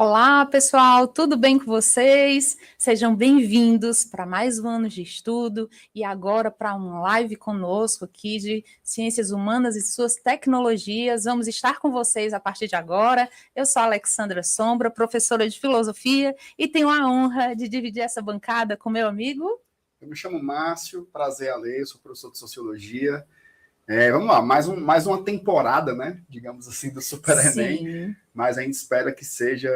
Olá, pessoal, tudo bem com vocês? Sejam bem-vindos para mais um ano de estudo e agora para uma live conosco aqui de Ciências Humanas e suas tecnologias. Vamos estar com vocês a partir de agora. Eu sou a Alexandra Sombra, professora de Filosofia e tenho a honra de dividir essa bancada com meu amigo. Eu me chamo Márcio, prazer a ler, sou professor de Sociologia. Vamos lá, mais uma temporada, né? Digamos assim, do Super Enem. Mas a gente espera que seja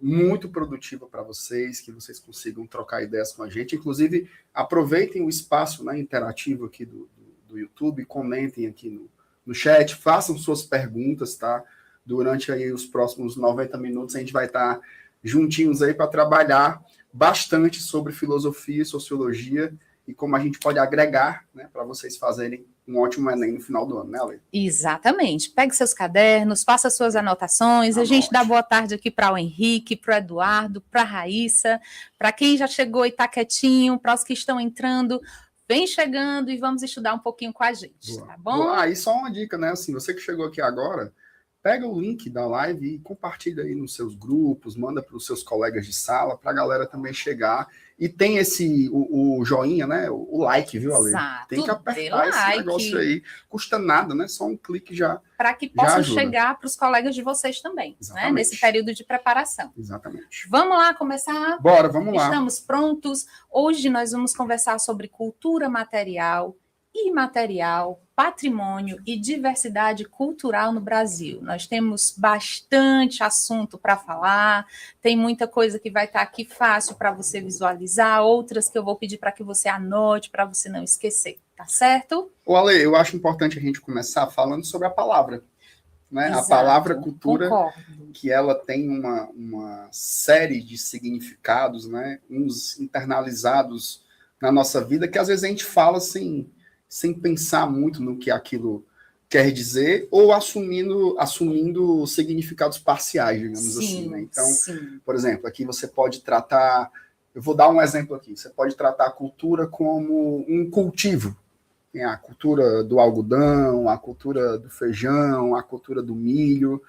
muito produtiva para vocês, que vocês consigam trocar ideias com a gente. Inclusive, aproveitem o espaço, né, interativo aqui do YouTube, comentem aqui no chat, façam suas perguntas, tá? Durante aí os próximos 90 minutos, a gente vai estar juntinhos aí para trabalhar bastante sobre filosofia e sociologia e como a gente pode agregar, né, para vocês fazerem um ótimo Enem no final do ano, né, Ale? Exatamente. Pegue seus cadernos, faça suas anotações. A gente dá boa tarde aqui para o Henrique, para o Eduardo, para a Raíssa, para quem já chegou e está quietinho, para os que estão entrando, vem chegando e vamos estudar um pouquinho com a gente, tá bom? E só uma dica, né, assim, você que chegou aqui agora, pega o link da live e compartilha aí nos seus grupos, manda para os seus colegas de sala, para a galera também chegar. E tem o joinha, né? O like, viu, Ale? Exato, tem que apertar esse negócio aí. Custa nada, né? Só um clique já. Para que possam chegar para os colegas de vocês também, né? Nesse período de preparação. Exatamente. Vamos lá começar? Bora, vamos lá. Estamos prontos? Hoje nós vamos conversar sobre cultura material, imaterial, patrimônio e diversidade cultural no Brasil. Nós temos bastante assunto para falar, tem muita coisa que vai estar aqui fácil para você visualizar, outras que eu vou pedir para que você anote, para você não esquecer, tá certo? Ale, eu acho importante a gente começar falando sobre a palavra, né? Exato, a palavra cultura, concordo. Que ela tem uma série de significados, né? Uns internalizados na nossa vida, que às vezes a gente fala assim, sem pensar muito no que aquilo quer dizer, ou assumindo significados parciais, digamos assim, né? Então, por exemplo, aqui você pode tratar, eu vou dar um exemplo aqui, você pode tratar a cultura como um cultivo. Tem a cultura do algodão, a cultura do feijão, a cultura do milho.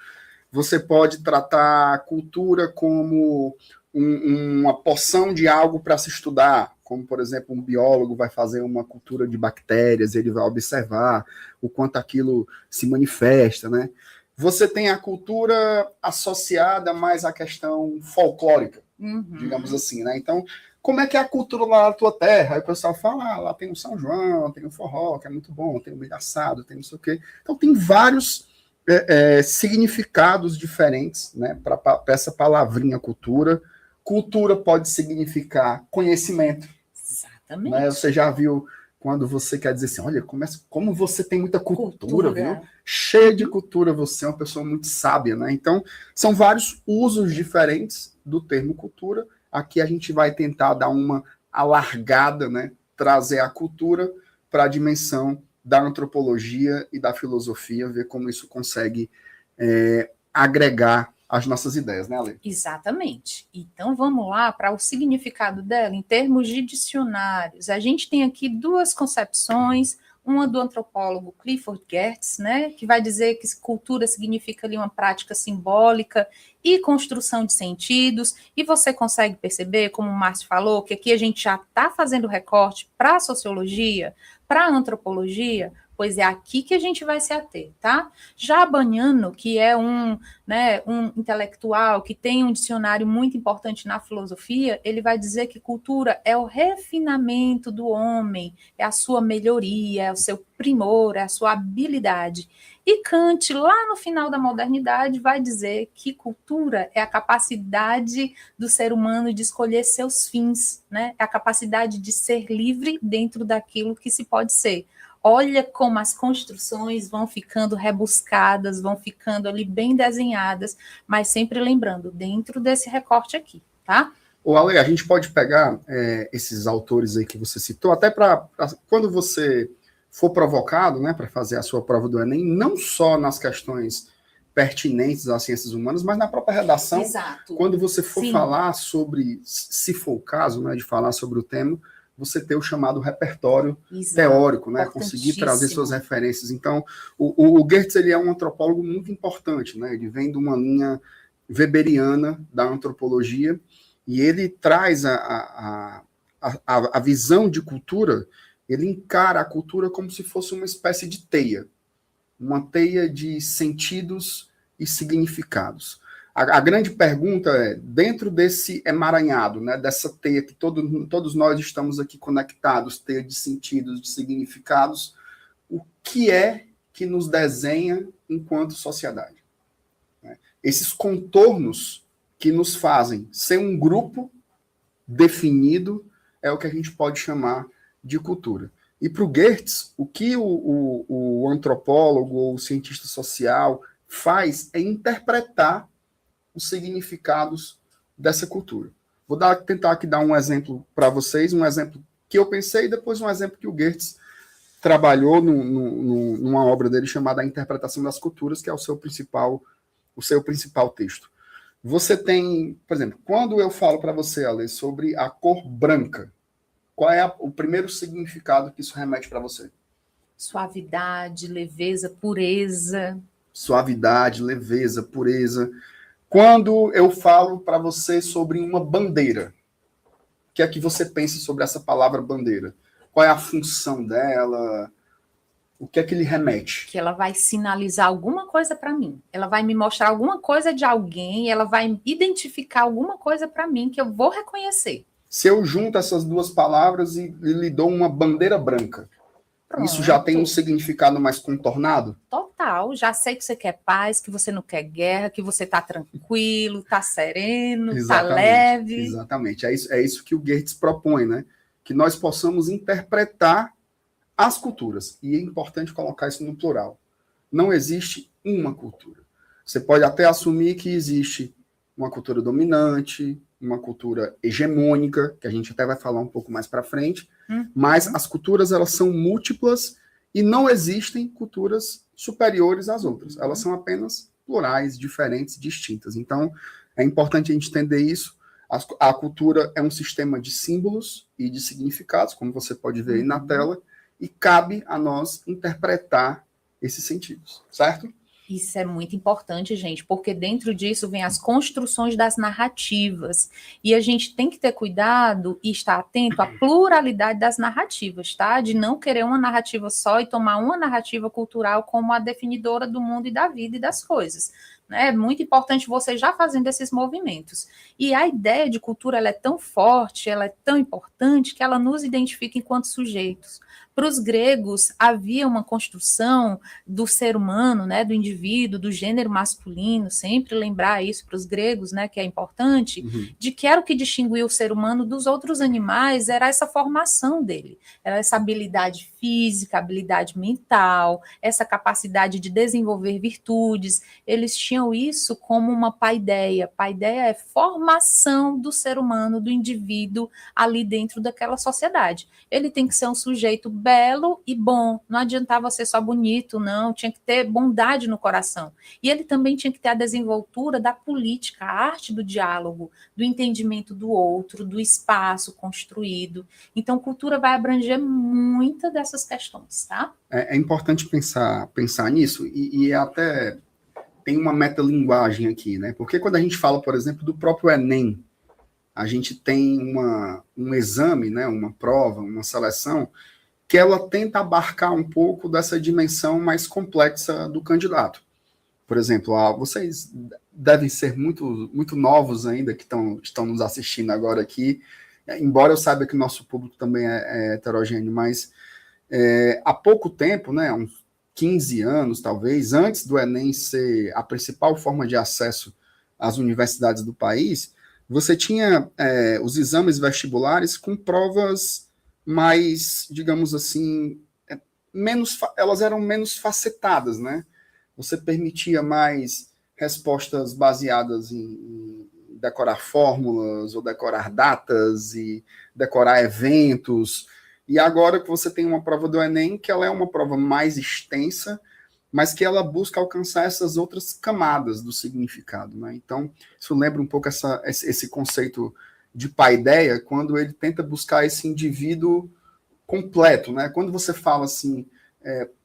Você pode tratar a cultura como uma porção de algo para se estudar, como, por exemplo, um biólogo vai fazer uma cultura de bactérias, ele vai observar o quanto aquilo se manifesta, né? Você tem a cultura associada mais à questão folclórica, digamos assim, né? Então, como é que é a cultura lá na tua terra? Aí o pessoal fala, lá tem o São João, tem o forró, que é muito bom, tem o milho assado, tem não sei o quê. Então, tem vários significados diferentes, né, para essa palavrinha cultura. Cultura pode significar conhecimento. Exatamente. Né? Você já viu quando você quer dizer assim, olha, como você tem muita cultura, viu? Cheia de cultura, você é uma pessoa muito sábia, né? Então, são vários usos diferentes do termo cultura. Aqui a gente vai tentar dar uma alargada, né? Trazer a cultura para a dimensão da antropologia e da filosofia, ver como isso consegue agregar as nossas ideias, né, Ale? Exatamente. Então, vamos lá para o significado dela em termos de dicionários. A gente tem aqui duas concepções, uma do antropólogo Clifford Geertz, né, que vai dizer que cultura significa ali uma prática simbólica e construção de sentidos, e você consegue perceber, como o Márcio falou, que aqui a gente já está fazendo recorte para a sociologia, para a antropologia, pois é aqui que a gente vai se ater, tá? Já Baniano, que é um intelectual que tem um dicionário muito importante na filosofia, ele vai dizer que cultura é o refinamento do homem, é a sua melhoria, é o seu primor, é a sua habilidade. E Kant, lá no final da modernidade, vai dizer que cultura é a capacidade do ser humano de escolher seus fins, né? É a capacidade de ser livre dentro daquilo que se pode ser. Olha como as construções vão ficando rebuscadas, vão ficando ali bem desenhadas, mas sempre lembrando, dentro desse recorte aqui, tá? Ale, a gente pode pegar esses autores aí que você citou, até para quando você for provocado, né, para fazer a sua prova do Enem, não só nas questões pertinentes às ciências humanas, mas na própria redação. Exato. Quando você for falar sobre, se for o caso, né, de falar sobre o tema, você ter o chamado repertório teórico, né? Conseguir trazer suas referências. Então, o Geertz, ele é um antropólogo muito importante, né? Ele vem de uma linha weberiana da antropologia, e ele traz a visão de cultura, ele encara a cultura como se fosse uma espécie de teia, uma teia de sentidos e significados. A grande pergunta é, dentro desse emaranhado, né, dessa teia que todos nós estamos aqui conectados, teia de sentidos, de significados, o que é que nos desenha enquanto sociedade? Esses contornos que nos fazem ser um grupo definido é o que a gente pode chamar de cultura. E para o Geertz, o que o antropólogo ou o cientista social faz é interpretar os significados dessa cultura. Vou tentar aqui dar um exemplo para vocês, um exemplo que eu pensei e depois um exemplo que o Geertz trabalhou numa obra dele chamada A Interpretação das Culturas, que é o seu principal texto. Você tem, por exemplo, quando eu falo para você, Ale, sobre a cor branca, qual é o primeiro significado que isso remete para você? Suavidade, leveza, pureza. Suavidade, leveza, pureza. Quando eu falo para você sobre uma bandeira, o que é que você pensa sobre essa palavra bandeira? Qual é a função dela? O que é que lhe remete? Que ela vai sinalizar alguma coisa para mim. Ela vai me mostrar alguma coisa de alguém, ela vai identificar alguma coisa para mim que eu vou reconhecer. Se eu junto essas duas palavras e lhe dou uma bandeira branca, pronto, isso já tem um significado mais contornado? Total, já sei que você quer paz, que você não quer guerra, que você está tranquilo, está sereno, está leve. Exatamente, é isso que o Geertz propõe, né? Que nós possamos interpretar as culturas. E é importante colocar isso no plural. Não existe uma cultura. Você pode até assumir que existe uma cultura dominante, uma cultura hegemônica, que a gente até vai falar um pouco mais para frente, mas as culturas, elas são múltiplas e não existem culturas superiores às outras. Elas são apenas plurais, diferentes, distintas. Então, é importante a gente entender isso. A cultura é um sistema de símbolos e de significados, como você pode ver aí na tela, e cabe a nós interpretar esses sentidos, certo? Isso é muito importante, gente, porque dentro disso vem as construções das narrativas. E a gente tem que ter cuidado e estar atento à pluralidade das narrativas, tá? De não querer uma narrativa só e tomar uma narrativa cultural como a definidora do mundo e da vida e das coisas. É muito importante você já fazendo esses movimentos. E a ideia de cultura, ela é tão forte, ela é tão importante, que ela nos identifica enquanto sujeitos. Para os gregos, havia uma construção do ser humano, né, do indivíduo, do gênero masculino, sempre lembrar isso para os gregos, né, que é importante, de que era o que distinguia o ser humano dos outros animais, era essa formação dele, era essa habilidade física, habilidade mental, essa capacidade de desenvolver virtudes. Eles tinham isso como uma paideia. Paideia é formação do ser humano, do indivíduo ali dentro daquela sociedade. Ele tem que ser um sujeito belo e bom, não adiantava ser só bonito, não, tinha que ter bondade no coração. E ele também tinha que ter a desenvoltura da política, a arte do diálogo, do entendimento do outro, do espaço construído. Então, cultura vai abranger muitas dessas questões, tá? É importante pensar nisso, e até tem uma metalinguagem aqui, né? Porque quando a gente fala, por exemplo, do próprio Enem, a gente tem um exame, né, uma prova, uma seleção, que ela tenta abarcar um pouco dessa dimensão mais complexa do candidato. Por exemplo, vocês devem ser muito, muito novos ainda, que estão nos assistindo agora aqui, embora eu saiba que o nosso público também é heterogêneo, mas há pouco tempo, né, uns 15 anos, talvez, antes do Enem ser a principal forma de acesso às universidades do país, você tinha os exames vestibulares com provas mais, digamos assim, elas eram menos facetadas, né? Você permitia mais respostas baseadas em decorar fórmulas, ou decorar datas, e decorar eventos. E agora que você tem uma prova do Enem, que ela é uma prova mais extensa, mas que ela busca alcançar essas outras camadas do significado, né? Então, isso lembra um pouco esse conceito de paideia, quando ele tenta buscar esse indivíduo completo, né? Quando você fala assim,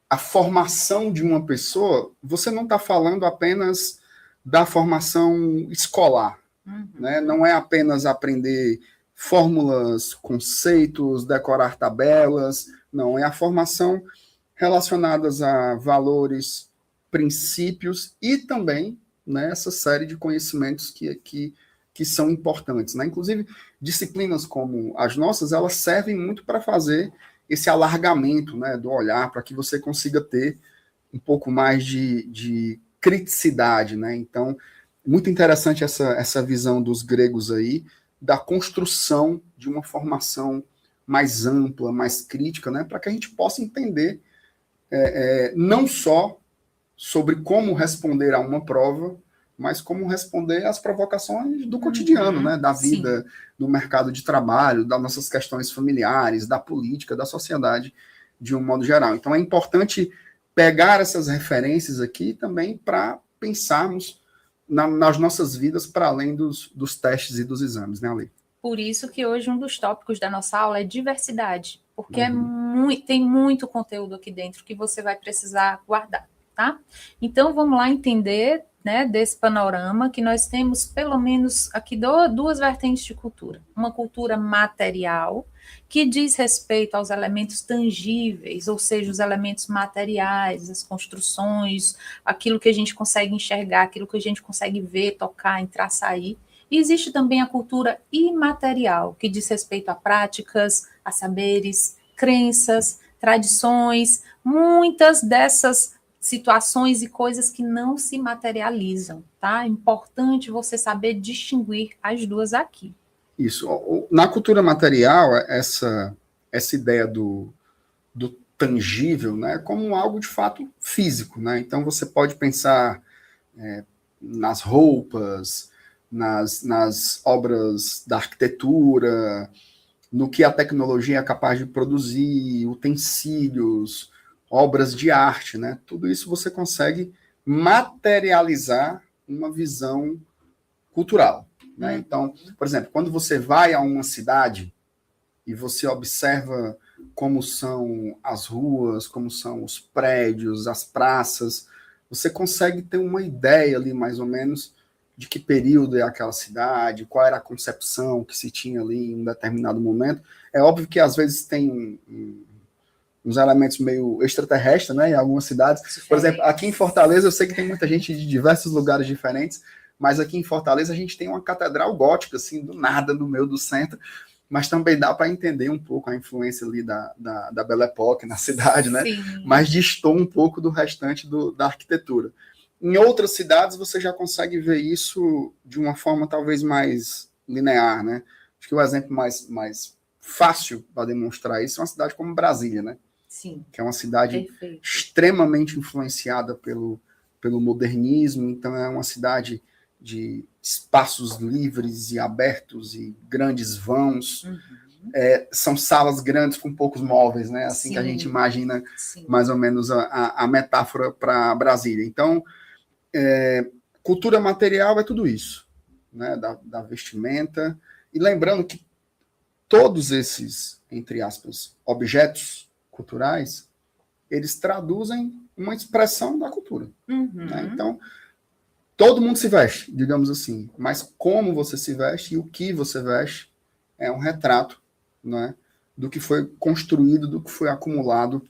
a formação de uma pessoa, você não está falando apenas da formação escolar. Né? Não é apenas aprender fórmulas, conceitos, decorar tabelas, não, é a formação relacionadas a valores, princípios e também, né, essa série de conhecimentos que são importantes. Né? Inclusive, disciplinas como as nossas, elas servem muito para fazer esse alargamento, né, do olhar, para que você consiga ter um pouco mais de criticidade. Né? Então, muito interessante essa visão dos gregos aí, da construção de uma formação mais ampla, mais crítica, né, para que a gente possa entender não só sobre como responder a uma prova, mas como responder às provocações do cotidiano, né, da vida, sim, do mercado de trabalho, das nossas questões familiares, da política, da sociedade, de um modo geral. Então é importante pegar essas referências aqui também para pensarmos nas nossas vidas para além dos testes e dos exames, né, Ale? Por isso que hoje um dos tópicos da nossa aula é diversidade, porque tem muito conteúdo aqui dentro que você vai precisar guardar, tá? Então, vamos lá entender, né, desse panorama que nós temos pelo menos aqui duas vertentes de cultura. Uma cultura material, que diz respeito aos elementos tangíveis, ou seja, os elementos materiais, as construções, aquilo que a gente consegue enxergar, aquilo que a gente consegue ver, tocar, entrar, sair. E existe também a cultura imaterial, que diz respeito a práticas, a saberes, crenças, tradições, muitas dessas situações e coisas que não se materializam, tá? É importante você saber distinguir as duas aqui. Isso. Na cultura material, essa ideia do tangível, né, como algo de fato físico, né? Então você pode pensar nas roupas, nas obras da arquitetura, no que a tecnologia é capaz de produzir, utensílios, obras de arte, né? Tudo isso você consegue materializar uma visão cultural. Né? Então, por exemplo, quando você vai a uma cidade e você observa como são as ruas, como são os prédios, as praças, você consegue ter uma ideia ali, mais ou menos, de que período é aquela cidade, qual era a concepção que se tinha ali em um determinado momento. É óbvio que às vezes tem uns elementos meio extraterrestres, né, em algumas cidades. Por exemplo, aqui em Fortaleza, eu sei que tem muita gente de diversos lugares diferentes, mas aqui em Fortaleza a gente tem uma catedral gótica, assim, do nada, no meio do centro, mas também dá para entender um pouco a influência ali da Belle Époque na cidade, né? Sim. Mas distou um pouco do restante da arquitetura. Em outras cidades você já consegue ver isso de uma forma talvez mais linear, né? Acho que o exemplo mais fácil para demonstrar isso é uma cidade como Brasília, né? Sim. Que é uma cidade extremamente influenciada pelo modernismo, então é uma cidade de espaços livres e abertos e grandes vãos. São salas grandes com poucos móveis, né? Assim, sim, que a gente imagina, sim, mais ou menos a metáfora para Brasília. Então, cultura material é tudo isso, né? Da vestimenta. E lembrando que todos esses, entre aspas, objetos culturais, eles traduzem uma expressão da cultura. Né? Então, todo mundo se veste, digamos assim, mas como você se veste e o que você veste é um retrato, né, do que foi construído, do que foi acumulado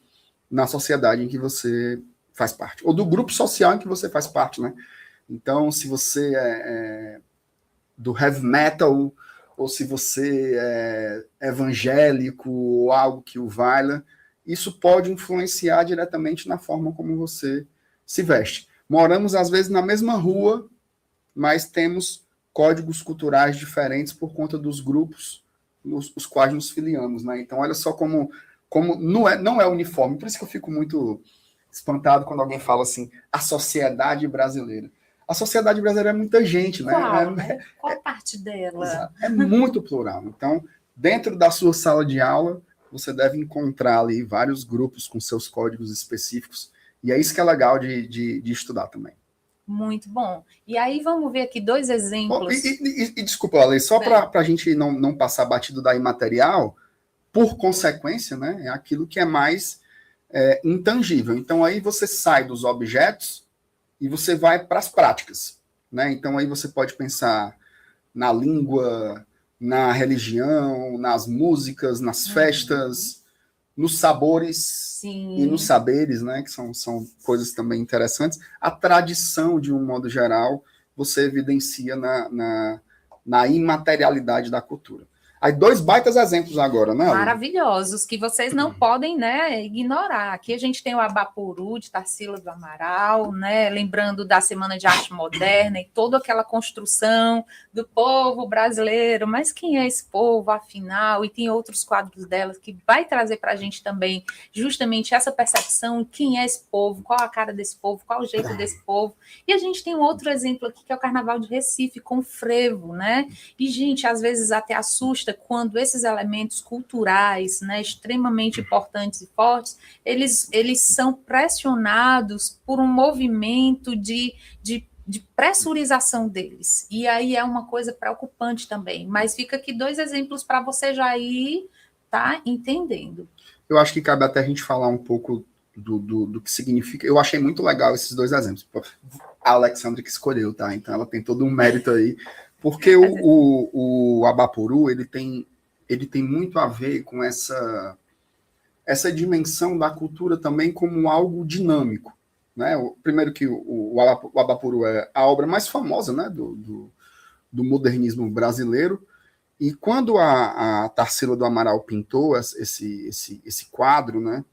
na sociedade em que você faz parte, ou do grupo social em que você faz parte, né? Então, se você é do heavy metal, ou se você é evangélico, ou algo que o valha, isso pode influenciar diretamente na forma como você se veste. Moramos, às vezes, na mesma rua, mas temos códigos culturais diferentes por conta dos grupos os quais nos filiamos. Né? Então, olha só como não é uniforme. Por isso que eu fico muito espantado quando alguém fala assim, a sociedade brasileira. A sociedade brasileira é muita gente. Qual, né? Qual parte dela? É muito plural. Então, dentro da sua sala de aula, você deve encontrar ali vários grupos com seus códigos específicos. E é isso que é legal de estudar também. Muito bom. E aí vamos ver aqui dois exemplos. E desculpa, Ale, só para a gente não passar batido da imaterial, por consequência, né, é aquilo que é mais intangível. Então aí você sai dos objetos e você vai para as práticas. né? Então aí você pode pensar na língua, na religião, nas músicas, nas festas, nos sabores e nos Sim. saberes, né? Que são coisas também interessantes. A tradição, de um modo geral, você evidencia na imaterialidade da cultura. Aí, dois baitas exemplos agora, né, Aline? Maravilhosos, que vocês não podem, né, ignorar. Aqui a gente tem o Abapuru, de Tarsila do Amaral, né, lembrando da Semana de Arte Moderna e toda aquela construção do povo brasileiro, mas quem é esse povo, afinal? E tem outros quadros delas que vai trazer para a gente também justamente essa percepção, quem é esse povo, qual a cara desse povo, qual o jeito desse povo. E a gente tem um outro exemplo aqui, que é o Carnaval de Recife, com o frevo, né, e, gente, às vezes até assusta quando esses elementos culturais, né, extremamente importantes e fortes, eles são pressionados por um movimento de pressurização deles. E aí é uma coisa preocupante também. Mas fica aqui dois exemplos para você já ir tá entendendo. Eu acho que cabe até a gente falar um pouco do que significa. Eu achei muito legal esses dois exemplos. A Alexandra que escolheu, tá? Então ela tem todo um mérito aí. Porque o Abapuru, ele tem muito a ver com essa dimensão da cultura também como algo dinâmico. Né? Primeiro que o Abapuru é a obra mais famosa, né, do modernismo brasileiro, e quando a Tarsila do Amaral pintou esse quadro, né,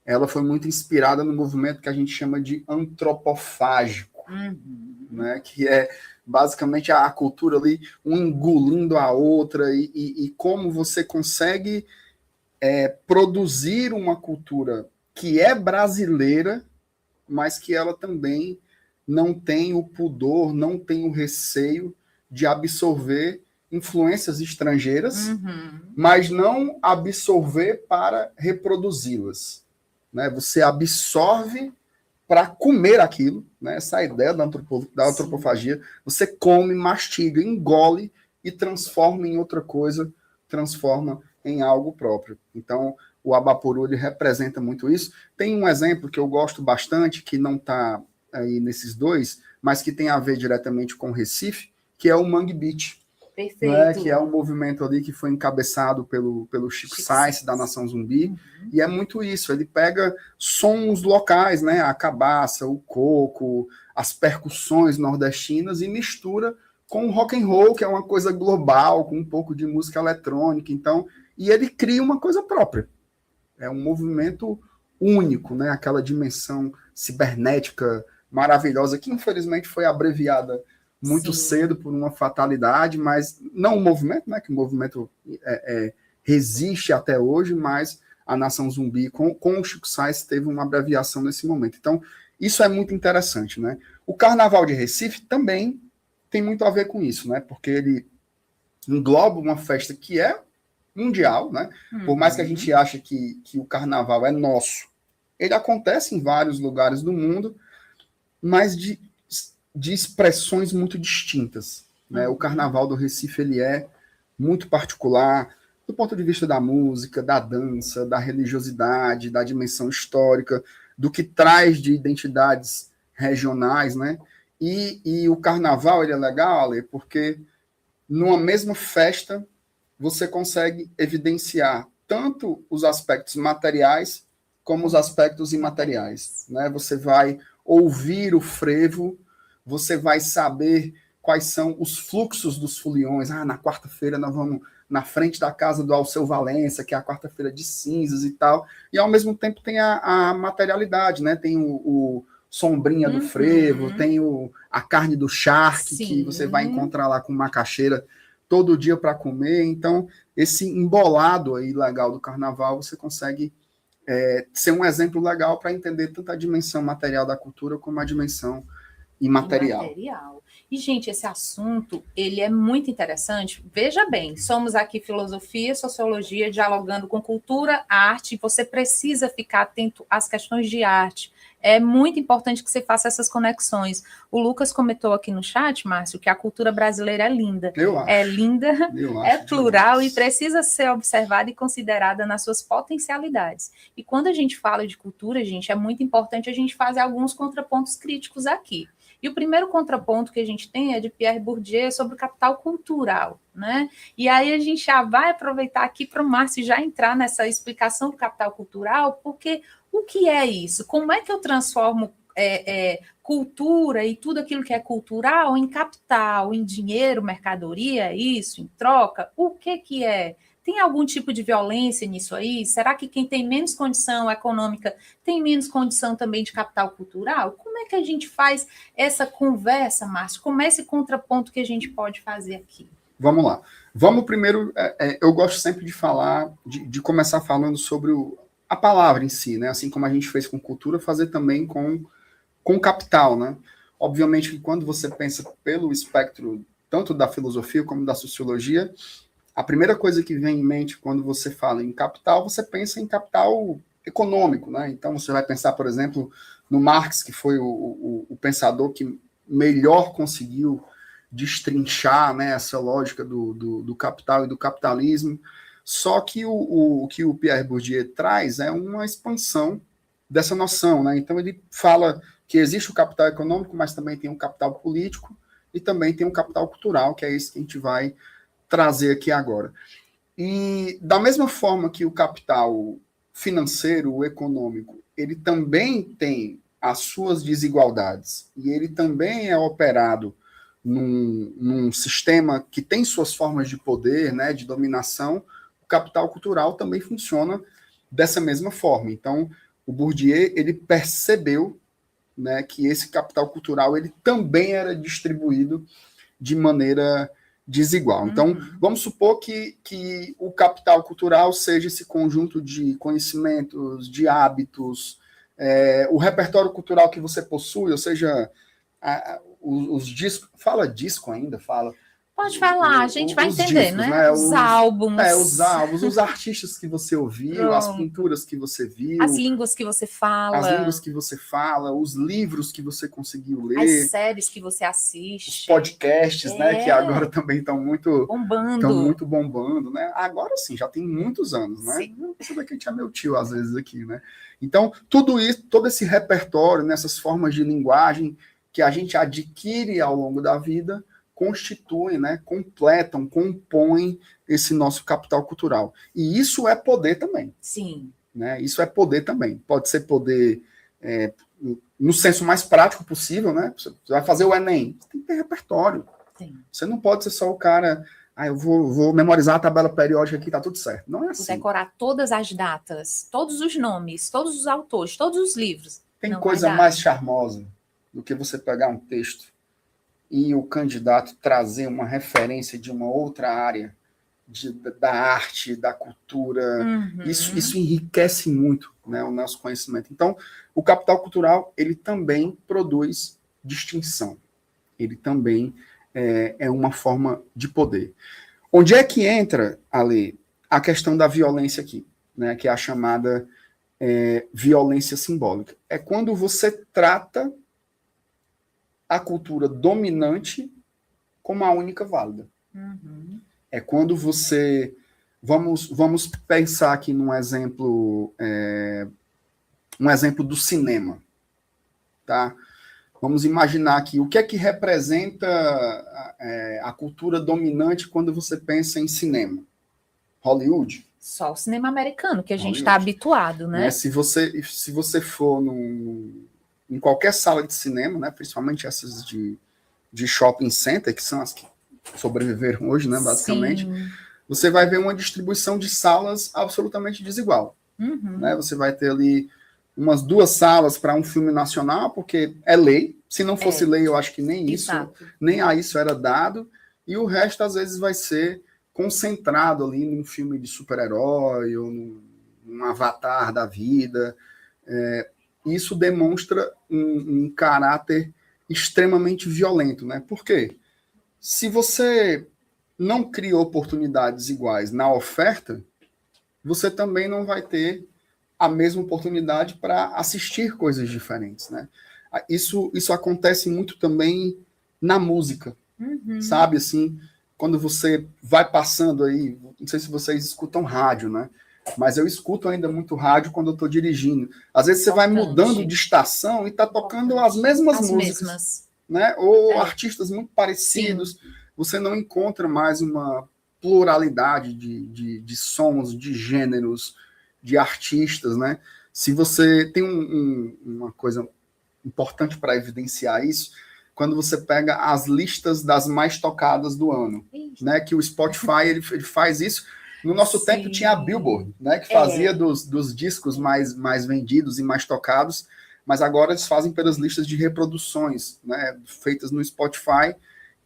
ela foi muito inspirada no movimento que a gente chama de antropofágico, né, que é basicamente a cultura ali, um engolindo a outra, e como você consegue produzir uma cultura que é brasileira, mas que ela também não tem o pudor, não tem o receio de absorver influências estrangeiras, mas não absorver para reproduzi-las. Né? Você absorve para comer aquilo, né? Essa ideia da antropofagia. Você come, mastiga, engole e transforma em outra coisa, transforma em algo próprio. Então, o Abapuru, ele representa muito isso. Tem um exemplo que eu gosto bastante, que não está aí nesses dois, mas que tem a ver diretamente com Recife, que é o Mangue Beat. Perfeito. Né, que é um movimento ali que foi encabeçado pelo Chico Sainz, da Nação Zumbi, e é muito isso, ele pega sons locais, né, a cabaça, o coco, as percussões nordestinas, e mistura com o rock and roll, que é uma coisa global, com um pouco de música eletrônica, então, e ele cria uma coisa própria. É um movimento único, né, aquela dimensão cibernética maravilhosa, que infelizmente foi abreviada muito cedo por uma fatalidade, mas não o movimento, né, que o movimento resiste até hoje, mas a Nação Zumbi, com o Chico Sainz, teve uma abreviação nesse momento. Então, isso é muito interessante, né? O Carnaval de Recife também tem muito a ver com isso, né? Porque ele engloba uma festa que é mundial, né? Por mais que a gente ache que o Carnaval é nosso, ele acontece em vários lugares do mundo, mas de expressões muito distintas. Né? O Carnaval do Recife, ele é muito particular do ponto de vista da música, da dança, da religiosidade, da dimensão histórica, do que traz de identidades regionais, né? E o Carnaval, ele é legal, Ale, porque numa mesma festa você consegue evidenciar tanto os aspectos materiais como os aspectos imateriais. Né? Você vai ouvir o frevo, você vai saber quais são os fluxos dos foliões. Na quarta-feira nós vamos na frente da casa do Alceu Valença, que é a quarta-feira de cinzas e tal, e ao mesmo tempo tem a materialidade, né? Tem o sombrinha do frevo, tem a carne do charque, que você vai encontrar lá com macaxeira todo dia para comer. Então, esse embolado aí legal do carnaval, você consegue ser um exemplo legal para entender tanto a dimensão material da cultura como a dimensão imaterial. E, gente, esse assunto, ele é muito interessante. Veja bem, somos aqui filosofia, sociologia, dialogando com cultura, arte. Você precisa ficar atento às questões de arte. é muito importante que você faça essas conexões. O Lucas comentou aqui no chat, Márcio, que a cultura brasileira é linda. Eu acho. É linda, é plural demais. e precisa ser observada e considerada nas suas potencialidades. E quando a gente fala de cultura, gente, é muito importante a gente fazer alguns contrapontos críticos aqui. E o primeiro contraponto que a gente tem é de Pierre Bourdieu sobre o capital cultural, né? E aí a gente já vai aproveitar aqui para o Márcio já entrar nessa explicação do capital cultural, porque o que é isso? Como é que eu transformo cultura e tudo aquilo que é cultural em capital, em dinheiro, mercadoria, isso, em troca? O que é? Tem algum tipo de violência nisso aí? Será que quem tem menos condição econômica tem menos condição também de capital cultural? Como é que a gente faz essa conversa, Márcio? Como é esse contraponto que a gente pode fazer aqui? Vamos lá. Vamos primeiro, eu gosto sempre de falar, de começar falando sobre a palavra em si, né? Assim como a gente fez com cultura, fazer também com capital, né? Obviamente que quando você pensa pelo espectro tanto da filosofia como da sociologia, a primeira coisa que vem em mente quando você fala em capital, você pensa em capital econômico, né? Então você vai pensar, por exemplo, no Marx, que foi o pensador que melhor conseguiu destrinchar, né, essa lógica do capital e do capitalismo. Só que o que o Pierre Bourdieu traz é uma expansão dessa noção, né? Então ele fala que existe o capital econômico, mas também tem um capital político e também tem um capital cultural, que é isso que a gente vai trazer aqui agora. E da mesma forma que o capital financeiro, o econômico, ele também tem as suas desigualdades e ele também é operado num sistema que tem suas formas de poder, né, de dominação, o capital cultural também funciona dessa mesma forma. Então, o Bourdieu, ele percebeu, né, que esse capital cultural ele também era distribuído de maneira desigual. Então, vamos supor que o capital cultural seja esse conjunto de conhecimentos, de hábitos, o repertório cultural que você possui, ou seja, os discos. Fala disco ainda? Fala. Pode falar, a gente vai entender, discos, né? Os álbuns. Os álbuns, os artistas que você ouviu, Pronto. As pinturas que você viu. As línguas que você fala. As línguas que você fala, os livros que você conseguiu ler. As séries que você assiste. Os podcasts, né? Que agora também estão muito bombando, né? Agora sim, já tem muitos anos, né? Sim. Isso daqui tinha meu tio, às vezes, aqui, né? Então, tudo isso, todo esse repertório, nessas formas de linguagem que a gente adquire ao longo da vida, constituem, né, completam, compõem esse nosso capital cultural. E isso é poder também. Sim. Né? Isso é poder também. Pode ser poder no senso mais prático possível, né? Você vai fazer o Enem, você tem que ter repertório. Sim. Você não pode ser só o cara, eu vou memorizar a tabela periódica aqui, tá tudo certo. Não é assim. Decorar todas as datas, todos os nomes, todos os autores, todos os livros. Tem coisa mais charmosa do que você pegar um texto e o candidato trazer uma referência de uma outra área da arte, da cultura. Isso enriquece muito, né, o nosso conhecimento. Então, o capital cultural, ele também produz distinção. Ele também é uma forma de poder. Onde é que entra, Ale, a questão da violência aqui, né, que é a chamada violência simbólica? É quando você trata a cultura dominante como a única válida. É quando você... Vamos pensar aqui num exemplo, um exemplo do cinema. Tá? Vamos imaginar aqui o que é que representa a cultura dominante quando você pensa em cinema. Hollywood. Só o cinema americano, que a gente está habituado, né? Se você for em qualquer sala de cinema, né, principalmente essas de shopping center, que são as que sobreviveram hoje, né, basicamente, sim, você vai ver uma distribuição de salas absolutamente desigual. Né? Você vai ter ali umas 2 salas para um filme nacional, porque é lei. Se não fosse lei, eu acho que nem a isso era dado. E o resto, às vezes, vai ser concentrado ali num filme de super-herói ou num avatar da vida. Isso demonstra um caráter extremamente violento, né? Por quê? Se você não cria oportunidades iguais na oferta, você também não vai ter a mesma oportunidade para assistir coisas diferentes, né? Isso acontece muito também na música, sabe? Assim, quando você vai passando aí, não sei se vocês escutam rádio, né? Mas eu escuto ainda muito rádio quando eu estou dirigindo. Às vezes você vai mudando de estação e está tocando as mesmas músicas, né? Ou artistas muito parecidos. Sim. Você não encontra mais uma pluralidade de sons, de gêneros, de artistas, né? Se você tem uma coisa importante para evidenciar isso, quando você pega as listas das mais tocadas do ano, né? Que o Spotify ele faz isso. No nosso tempo tinha a Billboard, né? Que fazia dos discos mais vendidos e mais tocados, mas agora eles fazem pelas listas de reproduções, né? Feitas no Spotify.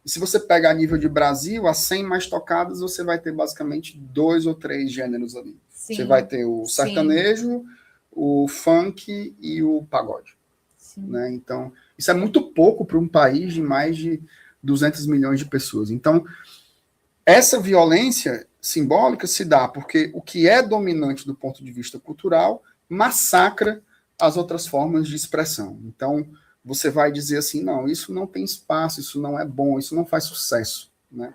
E se você pega a nível de Brasil, as 100 mais tocadas, você vai ter basicamente 2 ou 3 gêneros ali. Sim, você vai ter o sertanejo, o funk e o pagode. Né? Então, isso é muito pouco para um país de mais de 200 milhões de pessoas. Então, essa violência simbólica se dá porque o que é dominante do ponto de vista cultural massacra as outras formas de expressão. Então, você vai dizer assim, não, isso não tem espaço, isso não é bom, isso não faz sucesso. Né?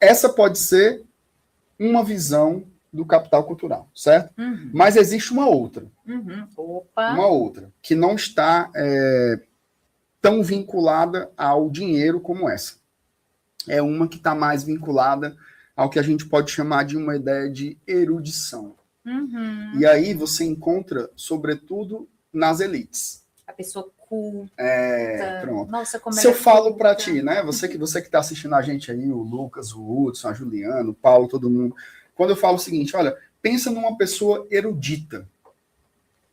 Essa pode ser uma visão do capital cultural, certo? Mas existe uma outra. Uma outra, que não está tão vinculada ao dinheiro como essa. É uma que está mais vinculada ao que a gente pode chamar de uma ideia de erudição. E aí você encontra, sobretudo, nas elites. A pessoa culta. Pronto. Nossa, como se eu falo para ti, né? Você que está assistindo a gente aí, o Lucas, o Hudson, a Juliana, o Paulo, todo mundo. Quando eu falo o seguinte, olha, pensa numa pessoa erudita.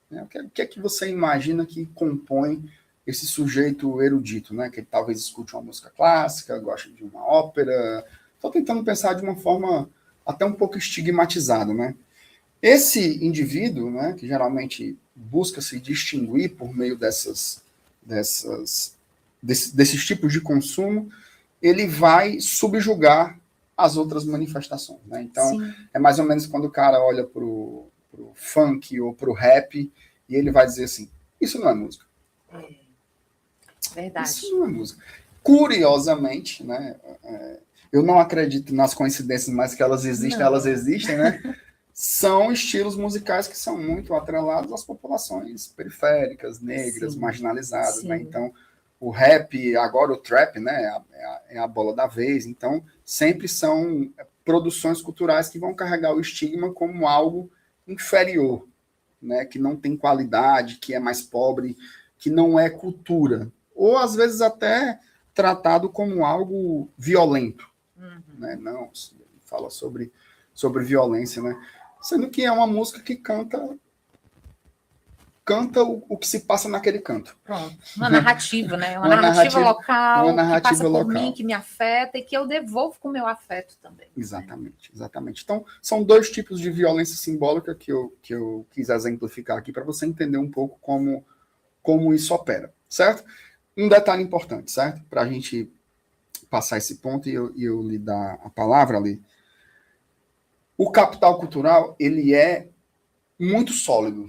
Né? O que é que você imagina que compõe esse sujeito erudito, né? Que ele talvez escute uma música clássica, goste de uma ópera. Estou tentando pensar de uma forma até um pouco estigmatizada, né? Esse indivíduo, né, que geralmente busca se distinguir por meio desses tipos de consumo, ele vai subjugar as outras manifestações. Né? Então, é mais ou menos quando o cara olha pro funk ou pro rap e ele vai dizer assim, isso não é música. Verdade. Isso não é música. Curiosamente, né, eu não acredito nas coincidências, mas que elas existem, né? São estilos musicais que são muito atrelados às populações periféricas, negras, marginalizadas, né? Então, o rap, agora o trap, né? É a bola da vez. Então, sempre são produções culturais que vão carregar o estigma como algo inferior, né? Que não tem qualidade, que é mais pobre, que não é cultura. Ou, às vezes, até tratado como algo violento. Né? Não, fala sobre violência, né? Sendo que é uma música que canta o que se passa naquele canto. Pronto. Uma narrativa, né? Uma narrativa local, que passa por mim, que me afeta e que eu devolvo com o meu afeto também. Exatamente, né? Exatamente. Então, são 2 tipos de violência simbólica que eu quis exemplificar aqui para você entender um pouco como isso opera, certo? Um detalhe importante, certo? Para a gente passar esse ponto e eu lhe dar a palavra ali. O capital cultural, ele é muito sólido,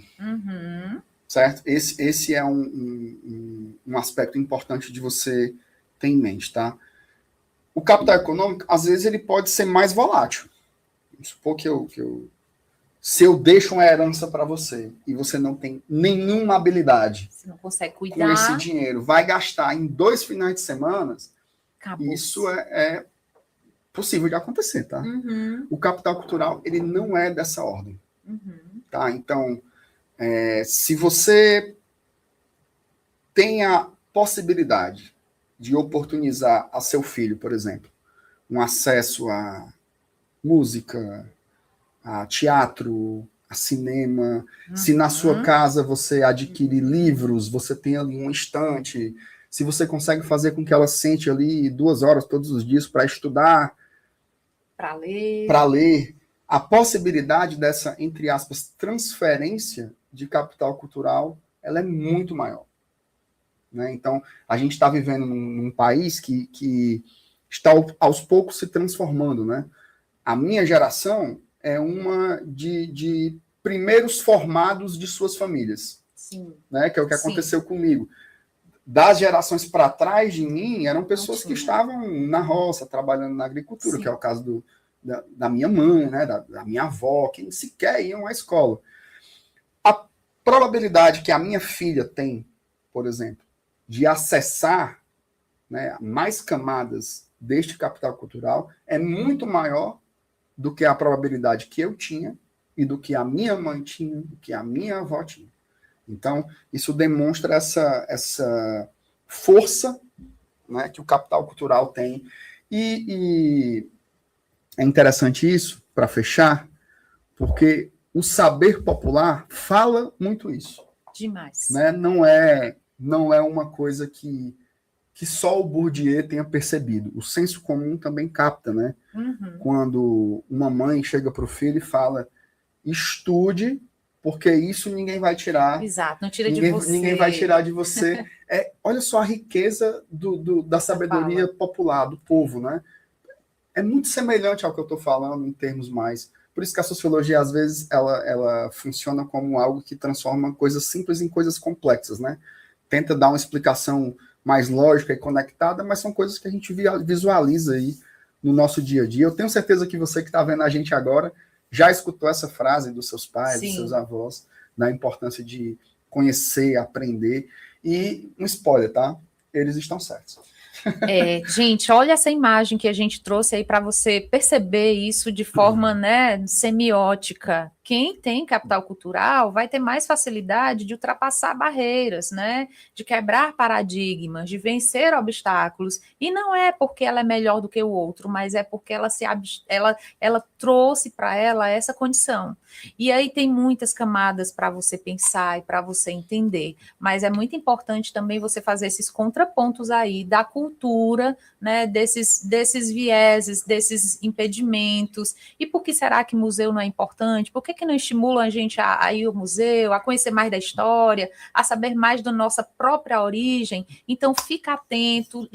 certo? Esse é um aspecto importante de você ter em mente, tá? O capital econômico, às vezes, ele pode ser mais volátil. Vamos supor se eu deixo uma herança para você e você não tem nenhuma habilidade, você não consegue cuidar com esse dinheiro, vai gastar em 2 finais de semana, isso é possível de acontecer, tá? O capital cultural, ele não é dessa ordem. Tá? Então, se você tem a possibilidade de oportunizar a seu filho, por exemplo, um acesso a música, a teatro, a cinema, se na sua casa você adquire livros, você tem ali um estante, se você consegue fazer com que ela sente ali 2 horas todos os dias para estudar, para ler, a possibilidade dessa, entre aspas, transferência de capital cultural, ela é muito maior. Né? Então, a gente está vivendo num país que está aos poucos se transformando. Né? A minha geração é uma de primeiros formados de suas famílias. Sim. Né? Que é o que aconteceu comigo. Das gerações para trás de mim, eram pessoas que estavam na roça, trabalhando na agricultura, que é o caso da minha mãe, né? da minha avó, que sequer iam à escola. A probabilidade que a minha filha tem, por exemplo, de acessar, né, mais camadas deste capital cultural é muito maior do que a probabilidade que eu tinha e do que a minha mãe tinha, do que a minha avó tinha. Então, isso demonstra essa força, né, que o capital cultural tem. E é interessante isso, para fechar, porque o saber popular fala muito isso. Demais. Né? Não é uma coisa que só o Bourdieu tenha percebido. O senso comum também capta, né? Uhum. Quando uma mãe chega para o filho e fala: estude, porque isso ninguém vai tirar. Exato, não tira ninguém, de você. Ninguém vai tirar de você. Olha só a riqueza da sabedoria popular, do povo, né? É muito semelhante ao que eu estou falando em termos mais... Por isso que a sociologia, às vezes, ela funciona como algo que transforma coisas simples em coisas complexas, né? Tenta dar uma explicação mais lógica e conectada, mas são coisas que a gente visualiza aí no nosso dia a dia. Eu tenho certeza que você que está vendo a gente agora já escutou essa frase dos seus pais, Sim. dos seus avós, da importância de conhecer, aprender. E um spoiler, tá? Eles estão certos. Gente, olha essa imagem que a gente trouxe aí para você perceber isso de forma, né, semiótica. Quem tem capital cultural vai ter mais facilidade de ultrapassar barreiras, né, de quebrar paradigmas, de vencer obstáculos. E não é porque ela é melhor do que o outro, mas é porque ela trouxe para ela essa condição. E aí tem muitas camadas para você pensar e para você entender. Mas é muito importante também você fazer esses contrapontos aí da cultura, né, desses vieses, desses impedimentos. E por que será que museu não é importante? Por que não estimula a gente a ir ao museu, a conhecer mais da história, a saber mais da nossa própria origem? Então, fica atento,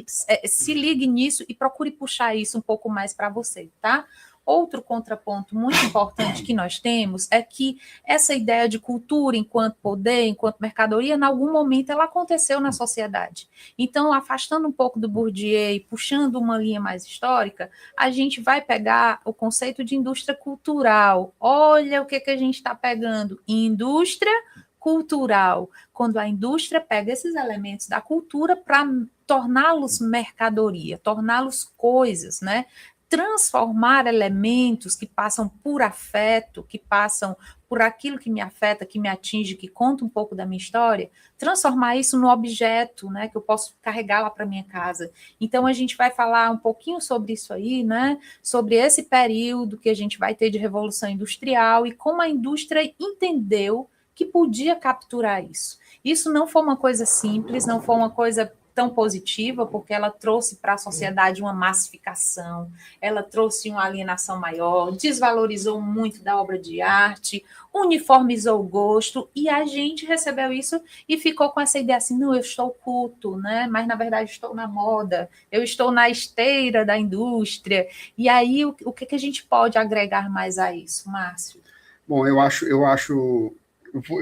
se ligue nisso e procure puxar isso um pouco mais para você, tá? Outro contraponto muito importante que nós temos é que essa ideia de cultura enquanto poder, enquanto mercadoria, em algum momento ela aconteceu na sociedade. Então, afastando um pouco do Bourdieu e puxando uma linha mais histórica, a gente vai pegar o conceito de indústria cultural. Olha o que a gente está pegando. Indústria cultural. Quando a indústria pega esses elementos da cultura para torná-los mercadoria, torná-los coisas, né? Transformar elementos que passam por afeto, que passam por aquilo que me afeta, que me atinge, que conta um pouco da minha história, transformar isso no objeto, né, que eu posso carregar lá para minha casa. Então, a gente vai falar um pouquinho sobre isso aí, né, sobre esse período que a gente vai ter de revolução industrial e como a indústria entendeu que podia capturar isso. Isso não foi uma coisa simples, não foi uma coisa tão positiva, porque ela trouxe para a sociedade uma massificação, ela trouxe uma alienação maior, desvalorizou muito da obra de arte, uniformizou o gosto, e a gente recebeu isso e ficou com essa ideia assim, não, eu estou culto, né? Mas na verdade estou na moda, eu estou na esteira da indústria. E aí, o que a gente pode agregar mais a isso, Márcio? Bom, eu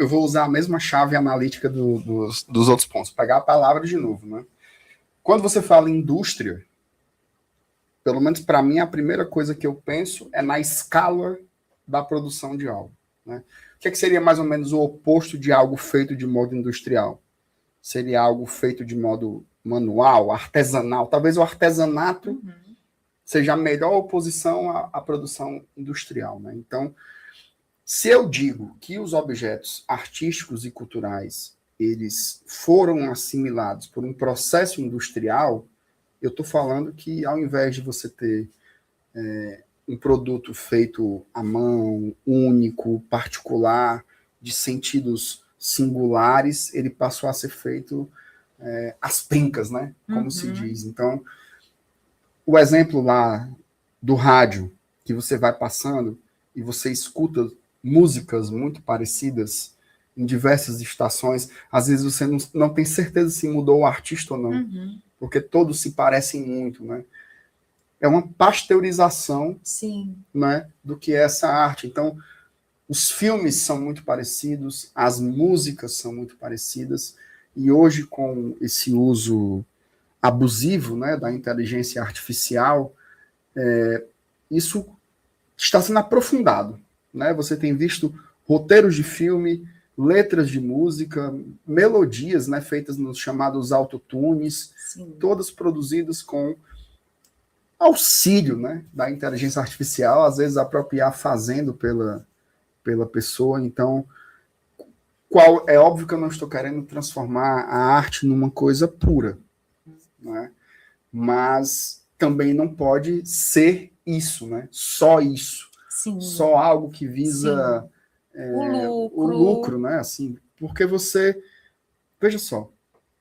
vou usar a mesma chave analítica dos outros pontos, pegar a palavra de novo, né? Quando você fala em indústria, pelo menos para mim, a primeira coisa que eu penso é na escala da produção de algo, né? O que seria mais ou menos o oposto de algo feito de modo industrial? Seria algo feito de modo manual, artesanal. Talvez o artesanato seja a melhor oposição à produção industrial, né? Então, se eu digo que os objetos artísticos e culturais eles foram assimilados por um processo industrial, eu estou falando que ao invés de você ter um produto feito à mão, único, particular, de sentidos singulares, ele passou a ser feito às princas, né? Como se diz. Então, o exemplo lá do rádio, que você vai passando e você escuta músicas muito parecidas em diversas estações, às vezes você não tem certeza se mudou o artista ou não, porque todos se parecem muito, né? É uma pasteurização, sim, né, do que é essa arte. Então, Os filmes são muito parecidos, as músicas são muito parecidas, e hoje, com esse uso abusivo, né, da inteligência artificial, isso está sendo aprofundado, né? Você tem visto roteiros de filme, letras de música, melodias, né, feitas nos chamados autotunes, todas produzidas com auxílio, né, da inteligência artificial, às vezes a própria IA fazendo pela pessoa. Então, é óbvio que eu não estou querendo transformar a arte numa coisa pura, né? Mas também não pode ser isso, né? Só isso. Sim. Só algo que visa o lucro, né? Assim, porque você... Veja só,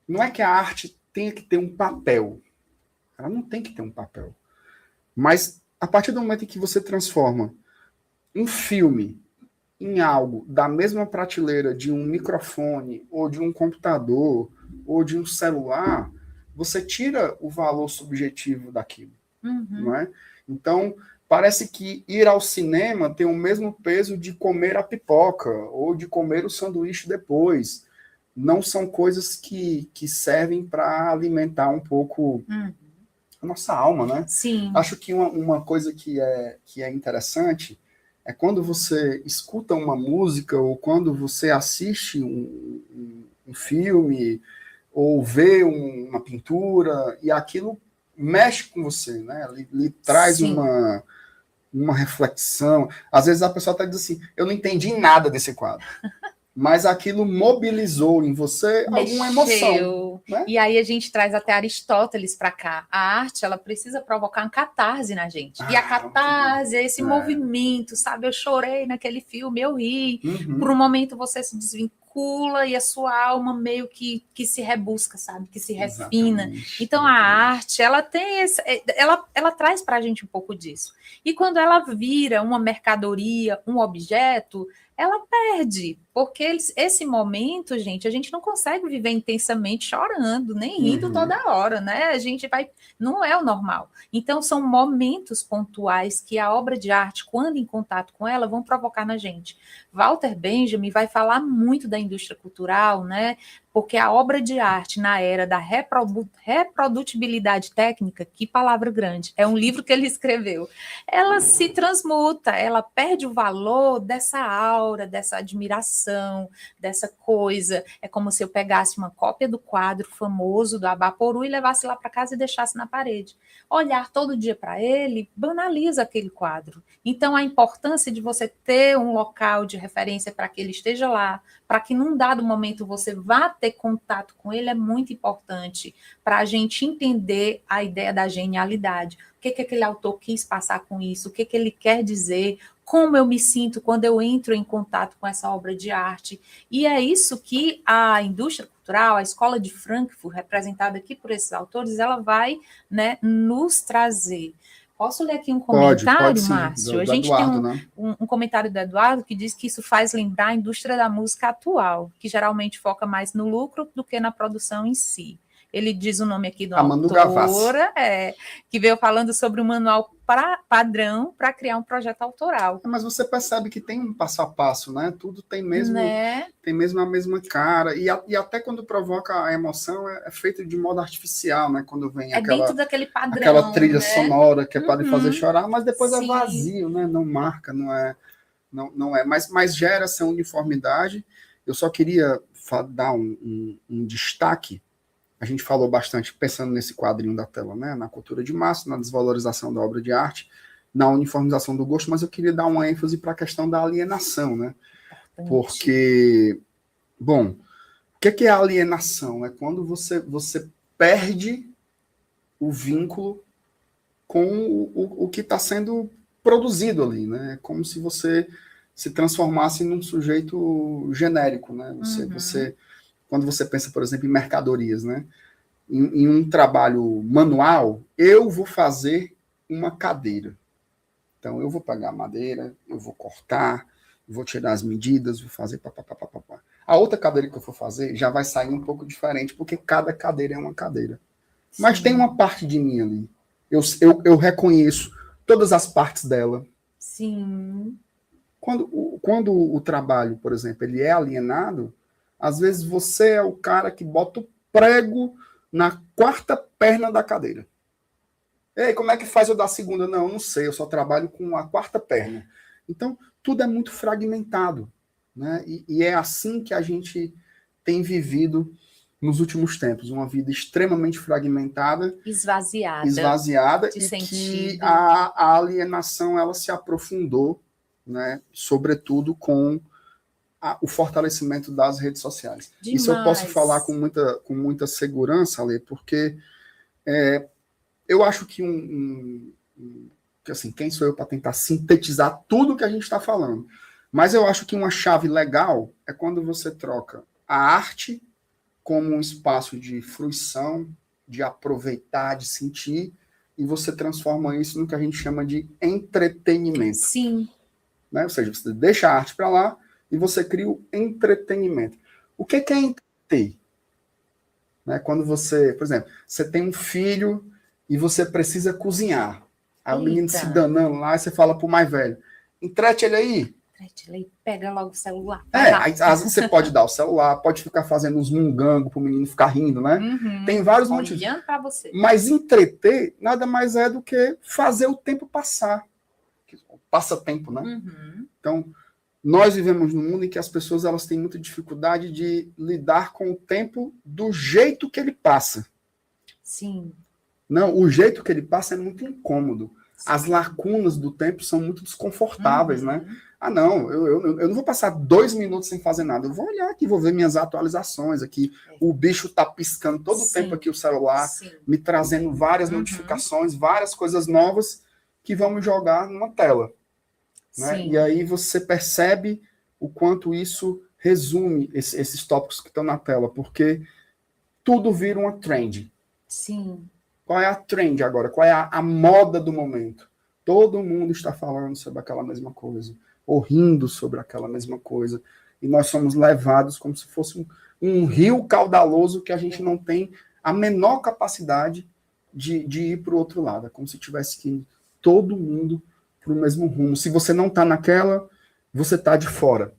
não é que a arte tenha que ter um papel. Ela não tem que ter um papel. Mas, a partir do momento em que você transforma um filme em algo da mesma prateleira de um microfone, ou de um computador, ou de um celular, você tira o valor subjetivo daquilo. Não é? Então, parece que ir ao cinema tem o mesmo peso de comer a pipoca, ou de comer o sanduíche depois. Não são coisas que servem para alimentar um pouco a nossa alma, né? Sim. Acho que uma coisa que é interessante é quando você escuta uma música, ou quando você assiste um filme, ou vê uma pintura, e aquilo mexe com você, né? Lhe traz uma reflexão. Às vezes a pessoa até diz assim, eu não entendi nada desse quadro. Mas aquilo mobilizou em você alguma emoção. Né? E aí a gente traz até Aristóteles para cá. A arte, ela precisa provocar uma catarse na gente. E a catarse é esse movimento, sabe? Eu chorei naquele filme, eu ri. Por um momento você se desvincula e a sua alma meio que se rebusca, sabe? Que se refina. Exatamente. Então a arte, ela tem ela traz para a gente um pouco disso. E quando ela vira uma mercadoria, um objeto, ela perde, porque esse momento, gente, a gente não consegue viver intensamente chorando, nem rindo toda hora, né? A gente não é o normal. Então, são momentos pontuais que a obra de arte, quando em contato com ela, vão provocar na gente. Walter Benjamin vai falar muito da indústria cultural, né? Porque a obra de arte na era da reprodutibilidade técnica, que palavra grande, é um livro que ele escreveu, ela se transmuta, ela perde o valor dessa aura, dessa admiração, dessa coisa. É como se eu pegasse uma cópia do quadro famoso do Abaporu e levasse lá para casa e deixasse na parede. Olhar todo dia para ele banaliza aquele quadro. Então, a importância de você ter um local de referência para que ele esteja lá, para que num dado momento você vá ter contato com ele, é muito importante para a gente entender a ideia da genialidade. O que aquele autor quis passar com isso? O que ele quer dizer? Como eu me sinto quando eu entro em contato com essa obra de arte? E é isso que a indústria cultural, a Escola de Frankfurt, representada aqui por esses autores, ela vai, né, nos trazer. Posso ler aqui um comentário, pode sim, Márcio? do a gente Eduardo, tem né? um comentário do Eduardo que diz que isso faz lembrar a indústria da música atual, que geralmente foca mais no lucro do que na produção em si. Ele diz o nome aqui da autora, que veio falando sobre o manual padrão para criar um projeto autoral. Mas você percebe que tem um passo a passo, né? Tudo tem mesmo, tem mesmo a mesma cara. E até quando provoca a emoção, é feito de modo artificial, né? Quando vem dentro daquele padrão, aquela trilha sonora que é para fazer chorar, mas depois é vazio, né? Não marca, não é. Mas gera essa uniformidade. Eu só queria dar um destaque. A gente falou bastante, pensando nesse quadrinho da tela, né? Na cultura de massa, na desvalorização da obra de arte, na uniformização do gosto, mas eu queria dar uma ênfase para a questão da alienação, né? Porque, bom, o que é a alienação? É quando você perde o vínculo com o que está sendo produzido ali, né? É como se você se transformasse num sujeito genérico, né? Quando você pensa, por exemplo, em mercadorias, né? Em um trabalho manual, eu vou fazer uma cadeira. Então, eu vou pegar a madeira, eu vou cortar, vou tirar as medidas, vou fazer papapá. A outra cadeira que eu for fazer já vai sair um pouco diferente, porque cada cadeira é uma cadeira. Sim. Mas tem uma parte de mim ali. Eu reconheço todas as partes dela. Sim. Quando o trabalho, por exemplo, ele é alienado, às vezes você é o cara que bota o prego na quarta perna da cadeira. Ei, como é que faz eu dar a segunda? Não, eu não sei, eu só trabalho com a quarta perna. Então, tudo é muito fragmentado, né? E é assim que a gente tem vivido nos últimos tempos, uma vida extremamente fragmentada, esvaziada de e sentido. Que a alienação ela se aprofundou, né? Sobretudo com o fortalecimento das redes sociais. Demais. Isso eu posso falar com muita segurança, Ale, porque eu acho que que assim, quem sou eu para tentar sintetizar tudo que a gente está falando? Mas eu acho que uma chave legal é quando você troca a arte como um espaço de fruição, de aproveitar, de sentir, e você transforma isso no que a gente chama de entretenimento. Sim. Né? Ou seja, você deixa a arte para lá e você cria o entretenimento. O que é entreter? Né? Quando você, por exemplo, você tem um filho e você precisa cozinhar. Aí o menino se danando lá e você fala pro mais velho, entrete ele aí. Entrete ele aí, pega logo o celular. Aí, às vezes você pode dar o celular, pode ficar fazendo uns mungangos pro menino ficar rindo, né? Tem vários motivos. Olhando para você. Mas entreter nada mais é do que fazer o tempo passar. Passatempo, né? Então, nós vivemos num mundo em que as pessoas elas têm muita dificuldade de lidar com o tempo do jeito que ele passa. Sim. Não, o jeito que ele passa é muito incômodo. Sim. As lacunas do tempo são muito desconfortáveis, né? Ah, não, eu não vou passar 2 minutos sem fazer nada. Eu vou olhar aqui, vou ver minhas atualizações aqui. O bicho tá piscando todo o tempo aqui o celular, me trazendo várias notificações, várias coisas novas que vão me jogar numa tela. Né? E aí você percebe o quanto isso resume esses tópicos que estão na tela, porque tudo vira uma trend. Sim. Qual é a trend agora? Qual é a moda do momento? Todo mundo está falando sobre aquela mesma coisa, ou rindo sobre aquela mesma coisa, e nós somos levados como se fosse um rio caudaloso que a gente não tem a menor capacidade de ir para o outro lado. É como se tivesse que ir todo mundo para o mesmo rumo. Se você não está naquela, você está de fora.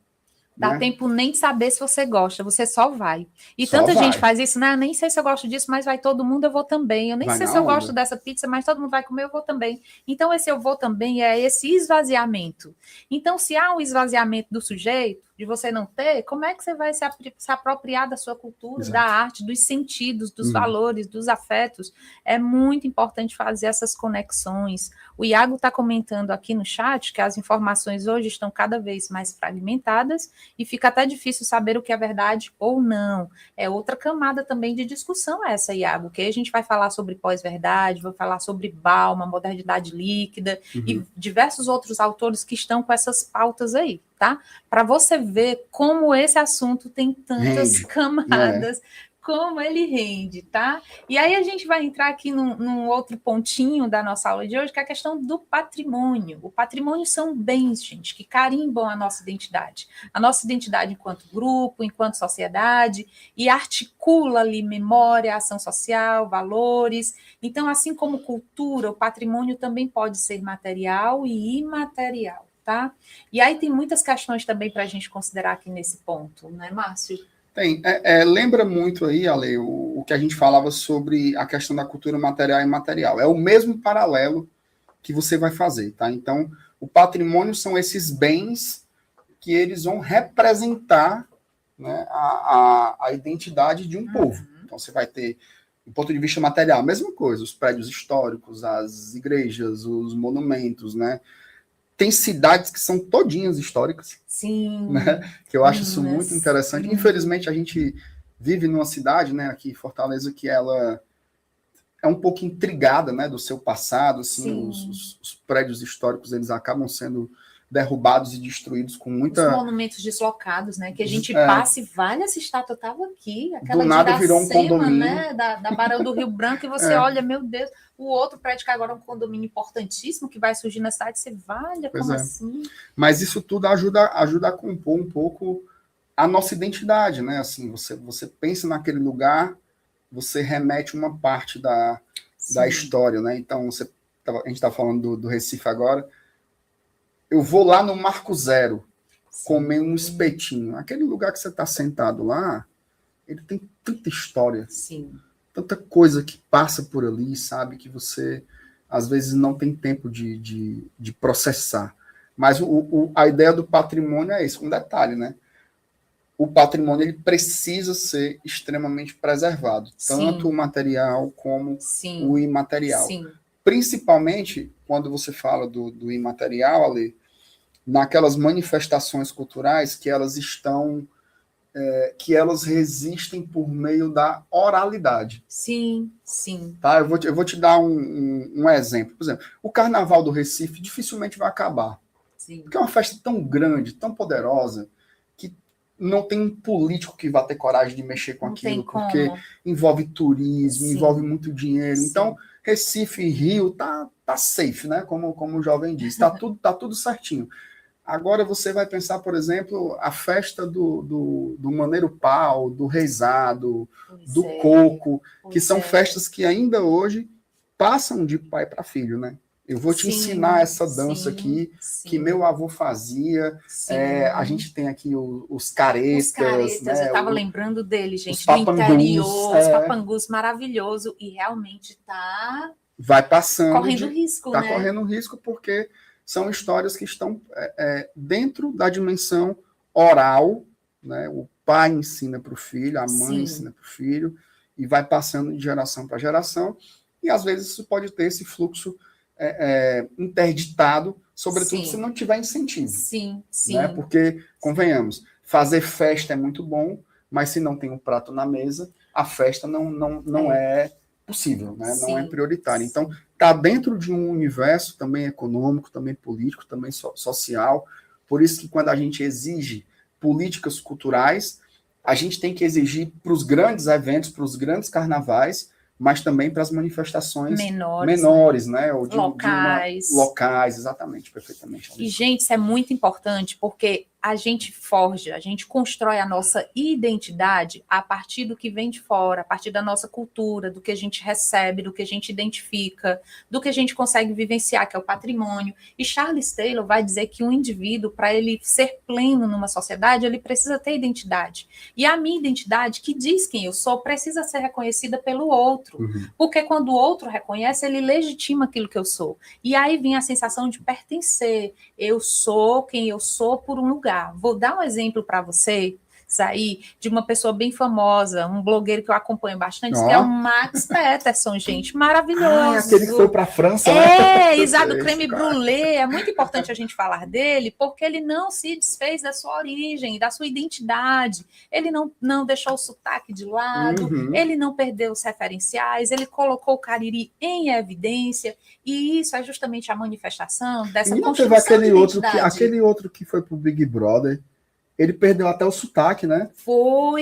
Dá tempo nem de saber se você gosta, você só vai. E tanta gente faz isso, né? Nem sei se eu gosto disso, mas vai todo mundo, eu vou também. Eu nem sei se eu gosto dessa pizza, mas todo mundo vai comer, eu vou também. Então, esse eu vou também é esse esvaziamento. Então, se há um esvaziamento do sujeito, de você não ter, como é que você vai se apropriar da sua cultura, da arte, dos sentidos, dos valores, dos afetos? É muito importante fazer essas conexões. O Iago está comentando aqui no chat que as informações hoje estão cada vez mais fragmentadas e fica até difícil saber o que é verdade ou não. É outra camada também de discussão essa, Iago, que a gente vai falar sobre pós-verdade, vai falar sobre Bauman, modernidade líquida e diversos outros autores que estão com essas pautas aí, tá? Para você ver como esse assunto tem tantas camadas, como ele rende, tá? E aí a gente vai entrar aqui num outro pontinho da nossa aula de hoje, que é a questão do patrimônio. O patrimônio são bens, gente, que carimbam a nossa identidade enquanto grupo, enquanto sociedade, e articula ali memória, ação social, valores. Então, assim como cultura, o patrimônio também pode ser material e imaterial. Tá? E aí tem muitas questões também para a gente considerar aqui nesse ponto, né, Márcio? Tem. Lembra muito aí, Ale, o que a gente falava sobre a questão da cultura material e imaterial. É o mesmo paralelo que você vai fazer, tá? Então, o patrimônio são esses bens que eles vão representar, né, a identidade de um povo. Então, você vai ter, do ponto de vista material, a mesma coisa, os prédios históricos, as igrejas, os monumentos, né? Tem cidades que são todinhas históricas. Sim. Né? Que eu acho isso muito interessante. Infelizmente, a gente vive numa cidade, né, aqui em Fortaleza, que ela é um pouco intrigada, né, do seu passado. Assim, os prédios históricos eles acabam sendo derrubados e destruídos com muita... Os monumentos deslocados, né? Que a gente passa e várias estátuas. Eu estava aqui, aquela do nada virou um condomínio, né? Da Barão do Rio Branco, e você olha, meu Deus, o outro prédio que agora é um condomínio importantíssimo que vai surgir na cidade, você vai, como assim? Mas isso tudo ajuda a compor um pouco a nossa identidade, né? Assim, você pensa naquele lugar, você remete uma parte da história, né? Então, a gente está falando do Recife agora. eu vou lá no Marco Zero comer um Sim. espetinho. Aquele lugar que você está sentado lá, ele tem tanta história, Sim. tanta coisa que passa por ali, sabe? Que você, às vezes, não tem tempo de processar. Mas a ideia do patrimônio é isso, um detalhe, né? O patrimônio ele precisa ser extremamente preservado, tanto o Sim. material como o Sim. imaterial. Sim. Principalmente quando você fala do imaterial, ali, naquelas manifestações culturais que elas estão, que elas resistem por meio da oralidade. Sim. Sim. Tá? Eu vou te dar um exemplo. Por exemplo, o Carnaval do Recife dificilmente vai acabar. Sim. Porque é uma festa tão grande, tão poderosa, que não tem um político que vá ter coragem de mexer com Não tem aquilo, porque como. envolve turismo, envolve Sim. muito dinheiro. Então, Sim. Recife e Rio tá safe, né? Como o jovem diz, tá tudo certinho. Agora você vai pensar, por exemplo, a festa do Maneiro Pau, do Reisado, Pois do é. Coco, que Pois são é. festas que ainda hoje passam de pai para filho, né? Eu vou te ensinar Sim. essa dança Sim. aqui que meu Sim. avô fazia. A Sim. gente tem aqui os Os caretas, caretas, eu né? estava lembrando dele, Os gente, do papangus, interior, os papangus maravilhoso, e realmente está vai passando correndo de. risco, Está né? correndo risco porque são histórias que estão dentro da dimensão oral, né? O pai ensina para o filho, a mãe Sim, ensina para o filho, e vai passando de geração para geração, e às vezes isso pode ter esse fluxo interditado, sobretudo se sim, não tiver incentivo, sim, né? sim, Porque, sim, convenhamos, fazer festa é muito bom, mas se não tem um prato na mesa, a festa não é, é possível, né? Não é sim, prioritária. Então, sim, está dentro de um universo também econômico, também político, também social. Por isso que quando a gente exige políticas culturais, a gente tem que exigir para os grandes eventos, para os grandes carnavais, mas também para as manifestações menores, né? menores, né? Ou de uma Locais. locais, exatamente, perfeitamente, E, Alessandro. gente, isso é muito importante porque a gente forja, a gente constrói a nossa identidade a partir do que vem de fora, a partir da nossa cultura, do que a gente recebe, do que a gente identifica, do que a gente consegue vivenciar, que é o patrimônio. E Charles Taylor vai dizer que um indivíduo, para ele ser pleno numa sociedade, ele precisa ter identidade. E a minha identidade, que diz quem eu sou, precisa ser reconhecida pelo outro. Uhum. Porque quando o outro reconhece, ele legitima aquilo que eu sou. E aí vem a sensação de pertencer. Eu sou quem eu sou por um lugar. Vou dar um exemplo para você, Saí, de uma pessoa bem famosa, um blogueiro que eu acompanho bastante, que é o Ó. Max Peterson, gente, Ah, é aquele que foi maravilhoso. para a França, né? É, Eu exato, o sei, esse creme cara. brulee, é muito importante a gente falar dele, porque ele não se desfez da sua origem, da sua identidade, ele não deixou o sotaque de lado, Uhum. ele não perdeu os referenciais, ele colocou o Cariri em evidência, e isso é justamente a manifestação dessa Menina, teve construção de identidade. aquele outro que foi pro Big Brother. Ele perdeu até o sotaque, né?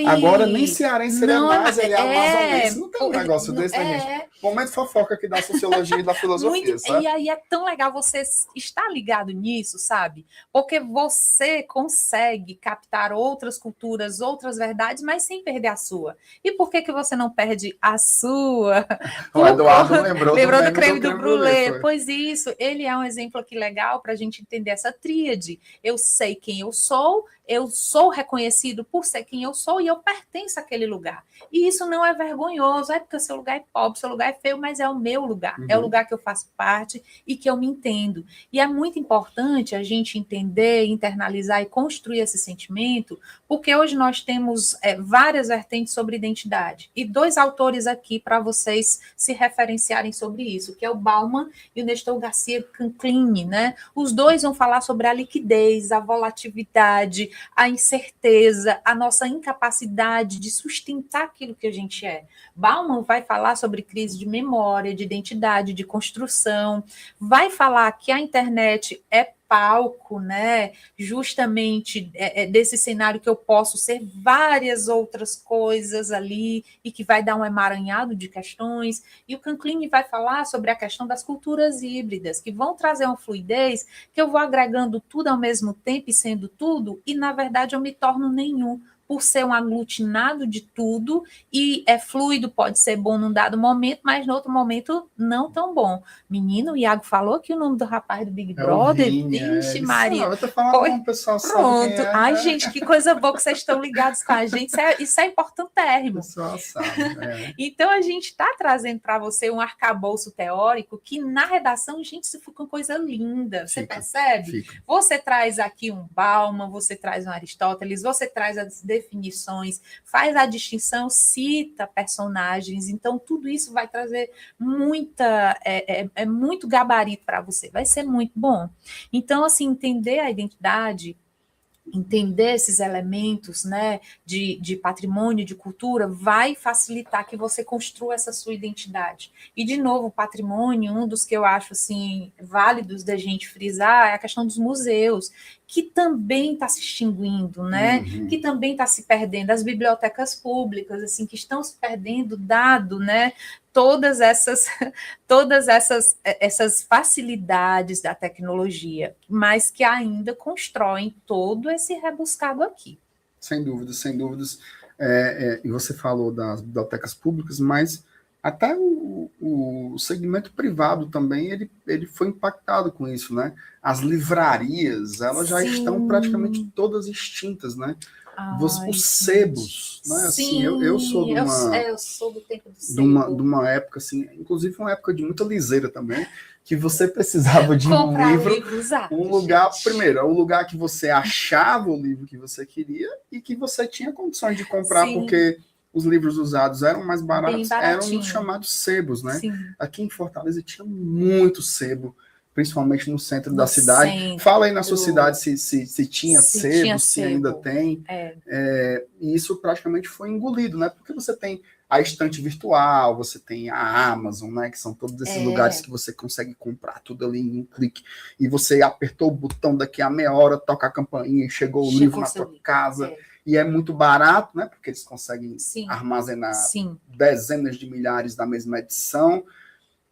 Agora nem Foi. cearense ele é Não mais, ele é amazonense. é. Não tem um negócio desse, né, gente? É, Momento fofoca aqui da sociologia e da muito, filosofia, e sabe? aí é tão legal você estar ligado nisso, sabe? Porque você consegue captar outras culturas, outras verdades, mas sem perder a sua. E por que que você não perde a sua? O Por Eduardo conta, lembrou do lembrou do meme do creme do creme brulee, brulee? foi. Pois isso, ele é um exemplo aqui legal para a gente entender essa tríade. Eu sei quem eu sou reconhecido por ser quem eu sou e eu pertenço àquele lugar. E isso não é vergonhoso, é porque o seu lugar é pobre, o seu lugar é feio, mas é o meu lugar, é o Uhum. lugar que eu faço parte e que eu me entendo. E é muito importante a gente entender, internalizar e construir esse sentimento, porque hoje nós temos várias vertentes sobre identidade. E dois autores aqui para vocês se referenciarem sobre isso, que é o Bauman e o Nestor Garcia Canclini, né? Os dois vão falar sobre a liquidez, a volatilidade, a incerteza, a nossa incapacidade de sustentar aquilo que a gente é. Bauman vai falar sobre crise de memória, de identidade, de construção, vai falar que a internet é palco, né? Justamente desse cenário que eu posso ser várias outras coisas ali e que vai dar um emaranhado de questões. E o Canclini vai falar sobre a questão das culturas híbridas, que vão trazer uma fluidez que eu vou agregando tudo ao mesmo tempo e sendo tudo, e na verdade eu me torno nenhum, por ser um aglutinado de tudo, e é fluido, pode ser bom num dado momento, mas no outro momento não tão bom. Menino, o Iago falou que o nome do rapaz do Big Brother, vixe Maria. Eu tô falando com o pessoal, sabe quem Pronto. é. Ai, gente, que coisa boa que vocês estão ligados com a gente. Isso é importantérrimo. O pessoal sabe. Então, a gente está trazendo para você um arcabouço teórico que, na redação, gente, isso fica uma coisa linda. Você percebe? Você traz aqui um Bauman, você traz um Aristóteles, você traz as definições, faz a distinção, cita personagens. Então, tudo isso vai trazer muito gabarito para você. Vai ser muito bom. Então, assim, entender a identidade, entender esses elementos, né, de patrimônio, de cultura, vai facilitar que você construa essa sua identidade. E, de novo, o patrimônio, um dos que eu acho, assim, válidos da gente frisar, é a questão dos museus, que também está se extinguindo, né, que também está se perdendo, as bibliotecas públicas, assim, que estão se perdendo, dado, né, todas essas facilidades da tecnologia, mas que ainda constroem todo esse rebuscado aqui. Sem dúvidas, sem dúvidas. E você falou das bibliotecas públicas, mas até o segmento privado também, ele foi impactado com isso, né? As livrarias, elas já estão praticamente todas extintas, né? Os sebos, né? Assim, eu sou eu sou do tempo do sebo. De uma época, assim, inclusive uma época de muita liseira também, que você precisava de um livro, um lugar, primeiro, é o lugar que você achava o livro que você queria e que você tinha condições de comprar, porque os livros usados eram mais baratos, eram os chamados sebos, né? Sim. Aqui em Fortaleza tinha muito sebo, principalmente no centro da cidade. Fala aí na sua cidade se tinha sebo, se ainda tem. E isso praticamente foi engolido, né? Porque você tem a estante virtual, você tem a Amazon, né? Que são todos esses lugares que você consegue comprar tudo ali em um clique. E você apertou o botão, daqui a meia hora, toca a campainha e chegou o livro na sua casa. E é muito barato, né? Porque eles conseguem armazenar dezenas de milhares da mesma edição.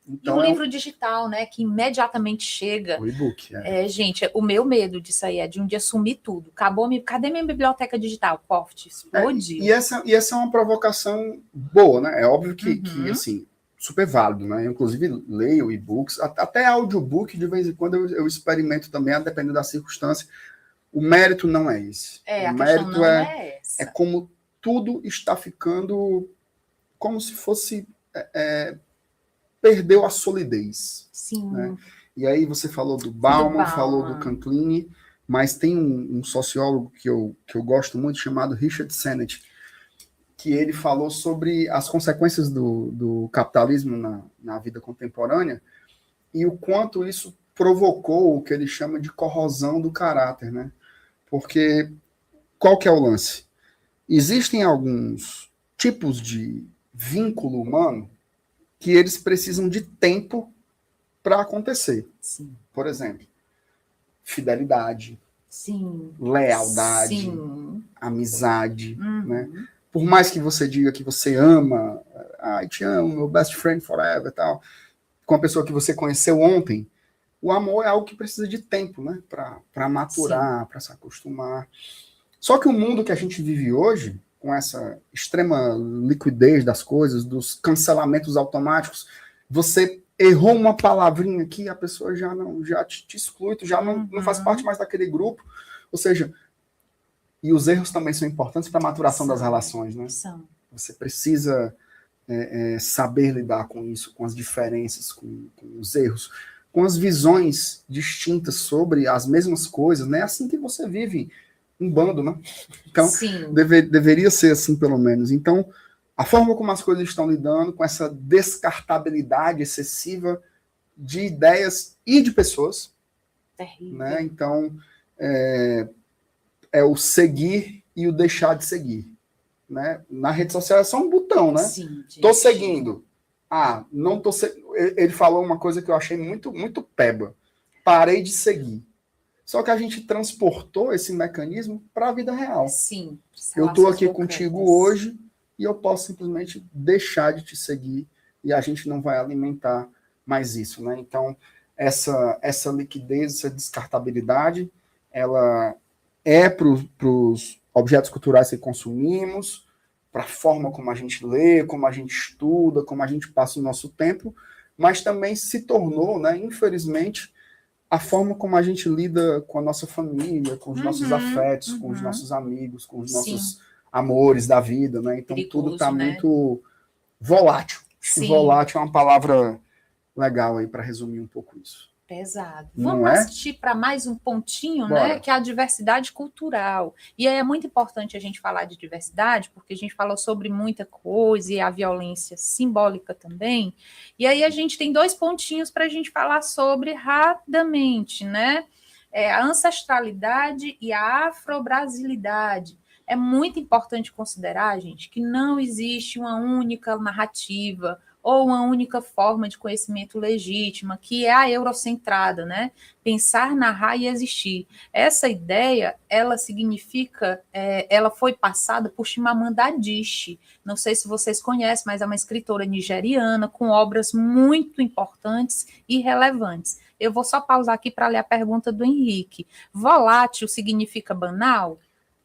Então, e o livro digital, né, que imediatamente chega. O e-book, gente, o meu medo disso aí é de um dia sumir tudo. Cadê minha biblioteca digital? Poft, explodiu. E essa é uma provocação boa, né? É óbvio que assim, super válido, né? Eu, inclusive, leio e-books, até audiobook, de vez em quando eu experimento também, a depender da circunstância. O mérito não é esse. O mérito é como tudo está ficando como se fosse... perdeu a solidez. Sim. Né? E aí você falou do Bauman, falou do Canclini, mas tem um sociólogo que eu gosto muito, chamado Richard Sennett, que ele falou sobre as consequências do capitalismo na vida contemporânea e o quanto isso provocou o que ele chama de corrosão do caráter, né? Porque qual que é o lance? Existem alguns tipos de vínculo humano que eles precisam de tempo para acontecer. Sim. Por exemplo, fidelidade, sim, lealdade, sim, amizade, né? Por mais que você diga que você ama, te amo, meu best friend forever, tal, com a pessoa que você conheceu ontem, o amor é algo que precisa de tempo, né? Para maturar, para se acostumar. Só que o mundo que a gente vive hoje, com essa extrema liquidez das coisas, dos cancelamentos automáticos, você errou uma palavrinha aqui, a pessoa já te exclui, tu já não faz parte mais daquele grupo. Ou seja, e os erros também são importantes para a maturação das relações, né? Você precisa saber lidar com isso, com as diferenças, com os erros, com as visões distintas sobre as mesmas coisas, né? É assim que você vive um bando, né? Então, deveria ser assim, pelo menos. Então, a forma como as coisas estão lidando com essa descartabilidade excessiva de ideias e de pessoas. Terrível. Né? Então, o seguir e o deixar de seguir. Né? Na rede social é só um botão, né? Sim, tô seguindo. Não tô seguindo. Ele falou uma coisa que eu achei muito, muito peba. Parei de seguir. Só que a gente transportou esse mecanismo para a vida real. Sim. Eu estou aqui contigo hoje e eu posso simplesmente deixar de te seguir e a gente não vai alimentar mais isso, né? Então, essa liquidez, essa descartabilidade, ela é para objetos culturais que consumimos, para a forma como a gente lê, como a gente estuda, como a gente passa o nosso tempo, mas também se tornou, né, infelizmente, a forma como a gente lida com a nossa família, com os nossos afetos, com os nossos amigos, com os nossos amores da vida, né? Então tudo está muito volátil. Acho que volátil é uma palavra legal aí para resumir um pouco isso. Pesado. Vamos assistir para mais um pontinho, né? Que é a diversidade cultural. E aí é muito importante a gente falar de diversidade, porque a gente falou sobre muita coisa e a violência simbólica também. E aí a gente tem 2 pontinhos para a gente falar sobre rapidamente, né? A ancestralidade e a afro-brasilidade. É muito importante considerar, gente, que não existe uma única narrativa ou uma única forma de conhecimento legítima, que é a eurocentrada, né? Pensar, narrar e existir. Essa ideia, ela significa, ela foi passada por Chimamanda Adichie. Não sei se vocês conhecem, mas é uma escritora nigeriana com obras muito importantes e relevantes. Eu vou só pausar aqui para ler a pergunta do Henrique. Volátil significa banal?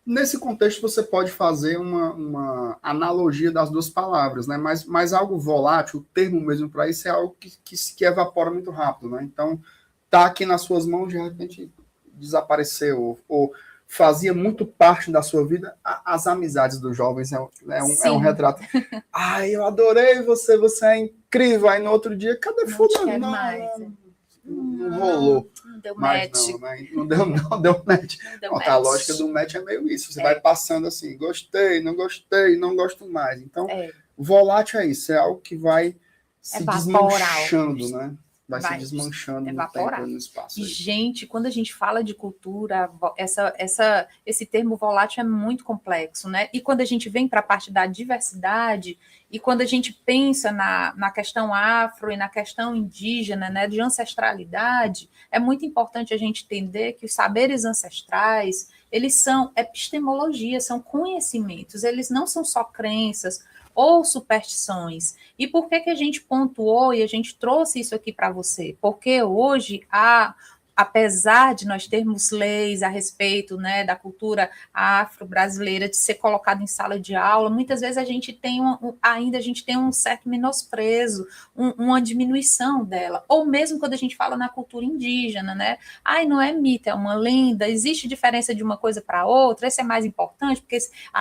Nesse contexto, você pode fazer uma analogia das 2 palavras, né? Mas algo volátil, o termo mesmo para isso é algo que evapora muito rápido, né? Então, tá aqui nas suas mãos, de repente desapareceu, ou fazia muito parte da sua vida. As amizades dos jovens é um retrato. Ai, eu adorei você, você é incrível. Aí no outro dia, cadê fulano? Não rolou. Não deu mas match. Não, né? Não deu match. A lógica do match é meio isso. Você vai passando assim, gostei, não gosto mais. Então, volátil é isso, é algo que vai se desmanchando, né? Vai se desmanchando no tempo e no espaço. E, gente, quando a gente fala de cultura, esse termo volátil é muito complexo, né? E quando a gente vem para a parte da diversidade, e quando a gente pensa na questão afro e na questão indígena, né, de ancestralidade, é muito importante a gente entender que os saberes ancestrais, eles são epistemologia, são conhecimentos, eles não são só crenças ou superstições. E por que a gente pontuou e a gente trouxe isso aqui para você? Porque hoje apesar de nós termos leis a respeito, né, da cultura afro-brasileira de ser colocado em sala de aula, muitas vezes a gente tem um certo menosprezo, uma diminuição dela, ou mesmo quando a gente fala na cultura indígena, né? Ai, não é mito, é uma lenda, existe diferença de uma coisa para outra, esse é mais importante, porque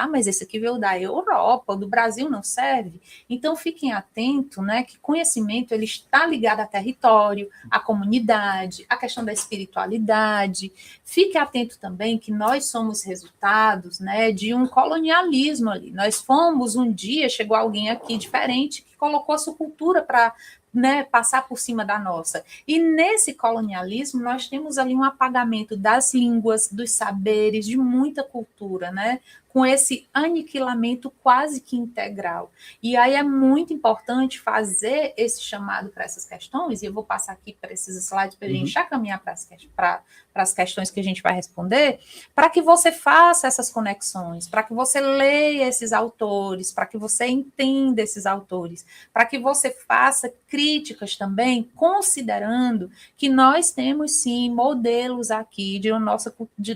mas esse aqui veio da Europa, do Brasil não serve. Então fiquem atentos, né, que conhecimento ele está ligado a território, à comunidade, à questão da espiritualidade. Fique atento também que nós somos resultados, né, de um colonialismo ali. Nós fomos um dia, chegou alguém aqui diferente que colocou a sua cultura para, né, passar por cima da nossa. E nesse colonialismo nós temos ali um apagamento das línguas, dos saberes, de muita cultura, né? Com esse aniquilamento quase que integral. E aí é muito importante fazer esse chamado para essas questões, e eu vou passar aqui para esses slides para a gente já caminhar para as questões que a gente vai responder, para que você faça essas conexões, para que você leia esses autores, para que você entenda esses autores, para que você faça críticas também, considerando que nós temos sim modelos aqui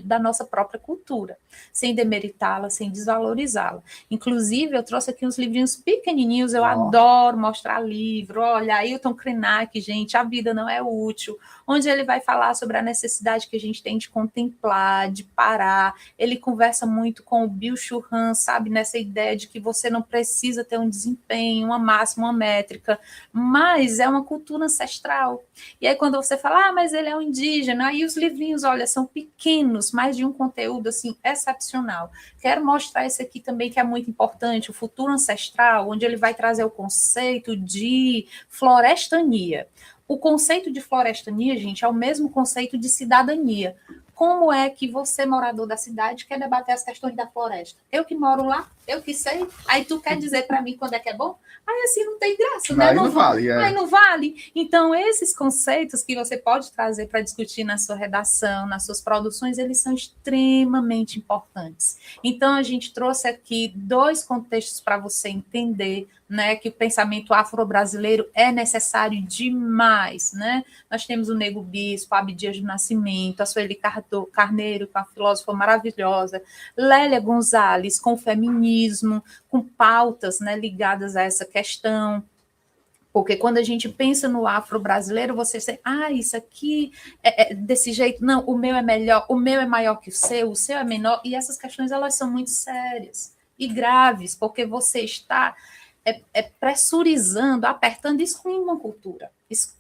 da nossa própria cultura, sem demeritá-la, sem desvalorizá-la. Inclusive, eu trouxe aqui uns livrinhos pequenininhos, eu adoro mostrar livro. Olha, Ailton Krenak, gente, A Vida Não É Útil, onde ele vai falar sobre a necessidade que a gente tem de contemplar, de parar. Ele conversa muito com o Bill Churran, sabe, nessa ideia de que você não precisa ter um desempenho, uma máxima, uma métrica, mas é uma cultura ancestral. E aí, quando você fala, mas ele é um indígena, aí os livrinhos, olha, são pequenos, mas de um conteúdo, assim, excepcional. Quero mostrar esse aqui também, que é muito importante, o Futuro Ancestral, onde ele vai trazer o conceito de florestania. O conceito de florestania, gente, é o mesmo conceito de cidadania. Como é que você, morador da cidade, quer debater as questões da floresta? Eu que moro lá, eu que sei, aí tu quer dizer para mim quando é que é bom? Aí assim não tem graça, né? Aí não vale. Aí não vale. Então, esses conceitos que você pode trazer para discutir na sua redação, nas suas produções, eles são extremamente importantes. Então, a gente trouxe aqui 2 contextos para você entender, né, que o pensamento afro-brasileiro é necessário demais, né? Nós temos o Nego Bispo, Abdias do Nascimento, a Sueli Vitor Carneiro, que é uma filósofa maravilhosa, Lélia Gonzalez, com o feminismo, com pautas, né, ligadas a essa questão. Porque quando a gente pensa no afro-brasileiro, você diz, isso aqui é desse jeito, não, o meu é melhor, o meu é maior que o seu é menor, e essas questões, elas são muito sérias e graves, porque você está pressurizando, apertando, excluindo uma cultura,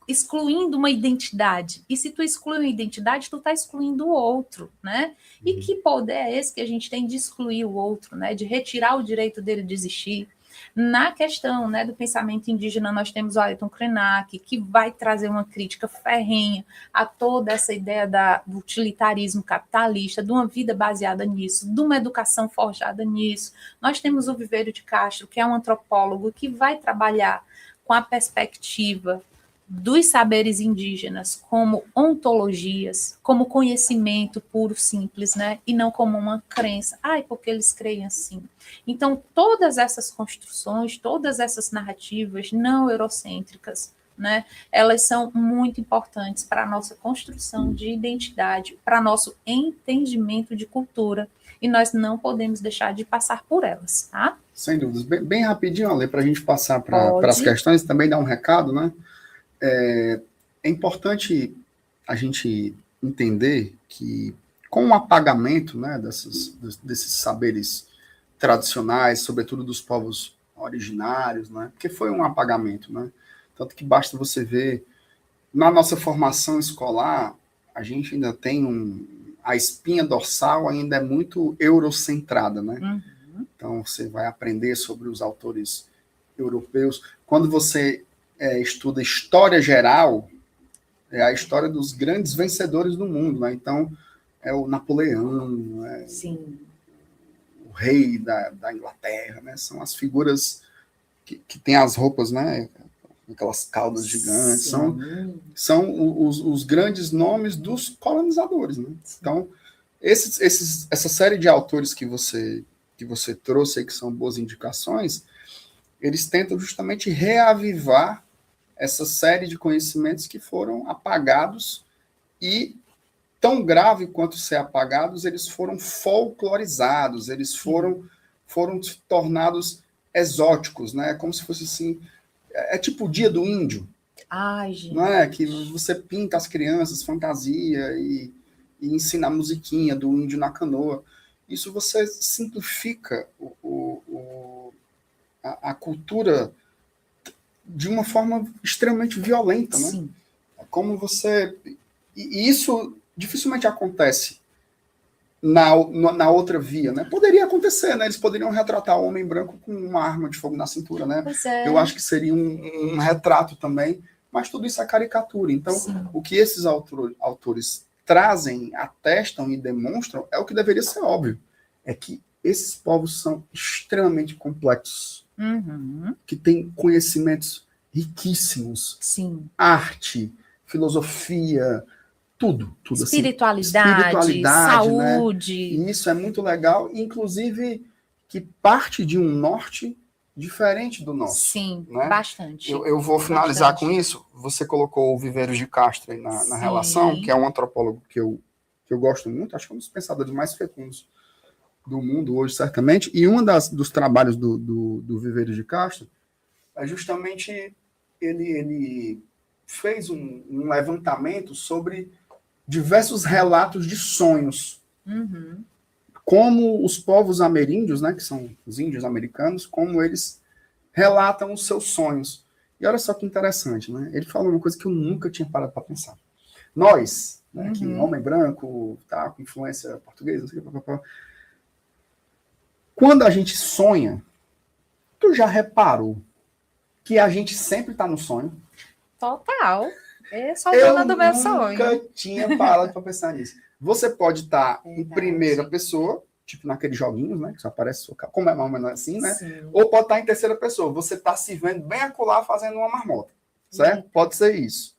excluindo uma identidade, e se tu exclui uma identidade, tu está excluindo o outro, né? E que poder é esse que a gente tem de excluir o outro, né? De retirar o direito dele de existir? Na questão, né, do pensamento indígena, nós temos o Ailton Krenak, que vai trazer uma crítica ferrenha a toda essa ideia do utilitarismo capitalista, de uma vida baseada nisso, de uma educação forjada nisso. Nós temos o Viveiro de Castro, que é um antropólogo que vai trabalhar com a perspectiva dos saberes indígenas como ontologias, como conhecimento puro, simples, né? E não como uma crença. Porque eles creem assim. Então, todas essas construções, todas essas narrativas não eurocêntricas, né? Elas são muito importantes para a nossa construção de identidade, para nosso entendimento de cultura, e nós não podemos deixar de passar por elas, tá? Sem dúvidas. Bem rapidinho, Ale, para a gente passar para as questões, também dar um recado, né? É importante a gente entender que, com o apagamento, né, desses saberes tradicionais, sobretudo dos povos originários, né, porque foi um apagamento, né, tanto que basta você ver, na nossa formação escolar, a gente ainda tem a espinha dorsal ainda é muito eurocentrada, né, então você vai aprender sobre os autores europeus, quando você estuda história geral, é a história dos grandes vencedores do mundo, né? Então, é o Napoleão, né? Sim. O rei da Inglaterra, né? São as figuras que têm as roupas, né? Aquelas caudas gigantes, são os grandes nomes dos colonizadores, né? Então, essa série de autores que você trouxe aí, que são boas indicações, eles tentam justamente reavivar essa série de conhecimentos que foram apagados e, tão grave quanto ser apagados, eles foram folclorizados, eles foram tornados exóticos, né? Como se fosse assim, tipo o Dia do Índio. Gente. Não é? Que você pinta as crianças, fantasia e ensina a musiquinha do índio na canoa. Isso você simplifica a cultura de uma forma extremamente violenta, né? Sim. Como você... E isso dificilmente acontece na outra via, né? Poderia acontecer, né? Eles poderiam retratar o homem branco com uma arma de fogo na cintura, né? Pois é. Eu acho que seria um retrato também, mas tudo isso é caricatura. Então, sim, o que esses autores trazem, atestam e demonstram é o que deveria ser óbvio. É que esses povos são extremamente complexos, que têm conhecimentos riquíssimos. Sim. Arte, filosofia, tudo espiritualidade, assim, saúde. Né? E isso é muito legal, inclusive que parte de um norte diferente do nosso. Sim, né? bastante. Eu vou finalizar com isso. Você colocou o Viveiro de Castro aí na relação, que é um antropólogo que eu gosto muito, acho que é um dos pensadores mais fecundos do mundo hoje, certamente, e um dos trabalhos do Viveiro de Castro é justamente ele fez um levantamento sobre diversos relatos de sonhos. Como os povos ameríndios, né, que são os índios americanos, como eles relatam os seus sonhos. E olha só que interessante, né? Ele falou uma coisa que eu nunca tinha parado para pensar. Nós, né, que homem branco, tá, com influência portuguesa, não sei o que, quando a gente sonha, tu já reparou que a gente sempre está no sonho? Total. Eu sou dona do meu sonho. Eu nunca tinha parado para pensar nisso. Você pode estar em primeira pessoa, tipo naqueles joguinhos, né? Que só aparece sua cara, como é mais ou menos assim, né? Sim. Ou pode estar em terceira pessoa. Você está se vendo bem acolá fazendo uma marmota. Certo? Pode ser isso.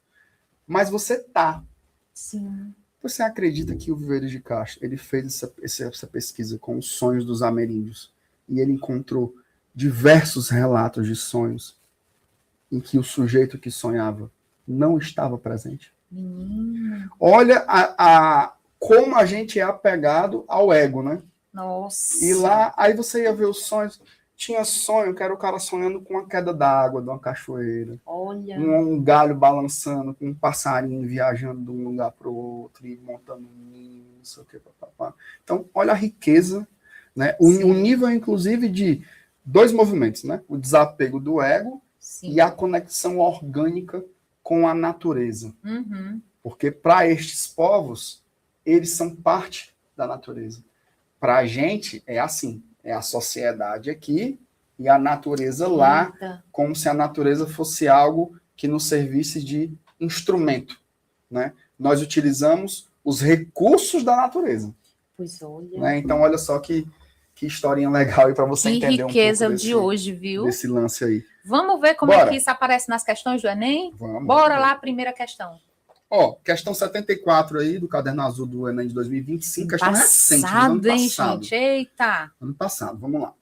Mas você está. Sim. Você acredita que o Viveiro de Castro ele fez essa pesquisa com os sonhos dos ameríndios e ele encontrou diversos relatos de sonhos em que o sujeito que sonhava não estava presente? Olha como a gente é apegado ao ego, né? Nossa. E lá, aí você ia ver os sonhos. Tinha sonho, que era o cara sonhando com a queda d'água de uma cachoeira. Olha. Um galho balançando, com um passarinho viajando de um lugar para o outro e montando um ninho, não sei o que, papapá. Então, olha a riqueza, né? O nível, inclusive, de dois movimentos, né? O desapego do ego e a conexão orgânica com a natureza. Uhum. Porque para estes povos, eles são parte da natureza. Para a gente, é assim. É a sociedade aqui e a natureza lá, como se a natureza fosse algo que nos servisse de instrumento, né? Nós utilizamos os recursos da natureza. Pois olha. Né? Então, olha só que historinha legal aí para você entender um pouco riqueza de hoje, viu? Desse lance aí. Vamos ver como é que isso aparece nas questões do Enem? Vamos. Bora lá, primeira questão. Ó, questão 74 aí, do Caderno Azul do Enem de 2025, questão recente, ano passado. Gente? Eita! Ano passado, vamos lá.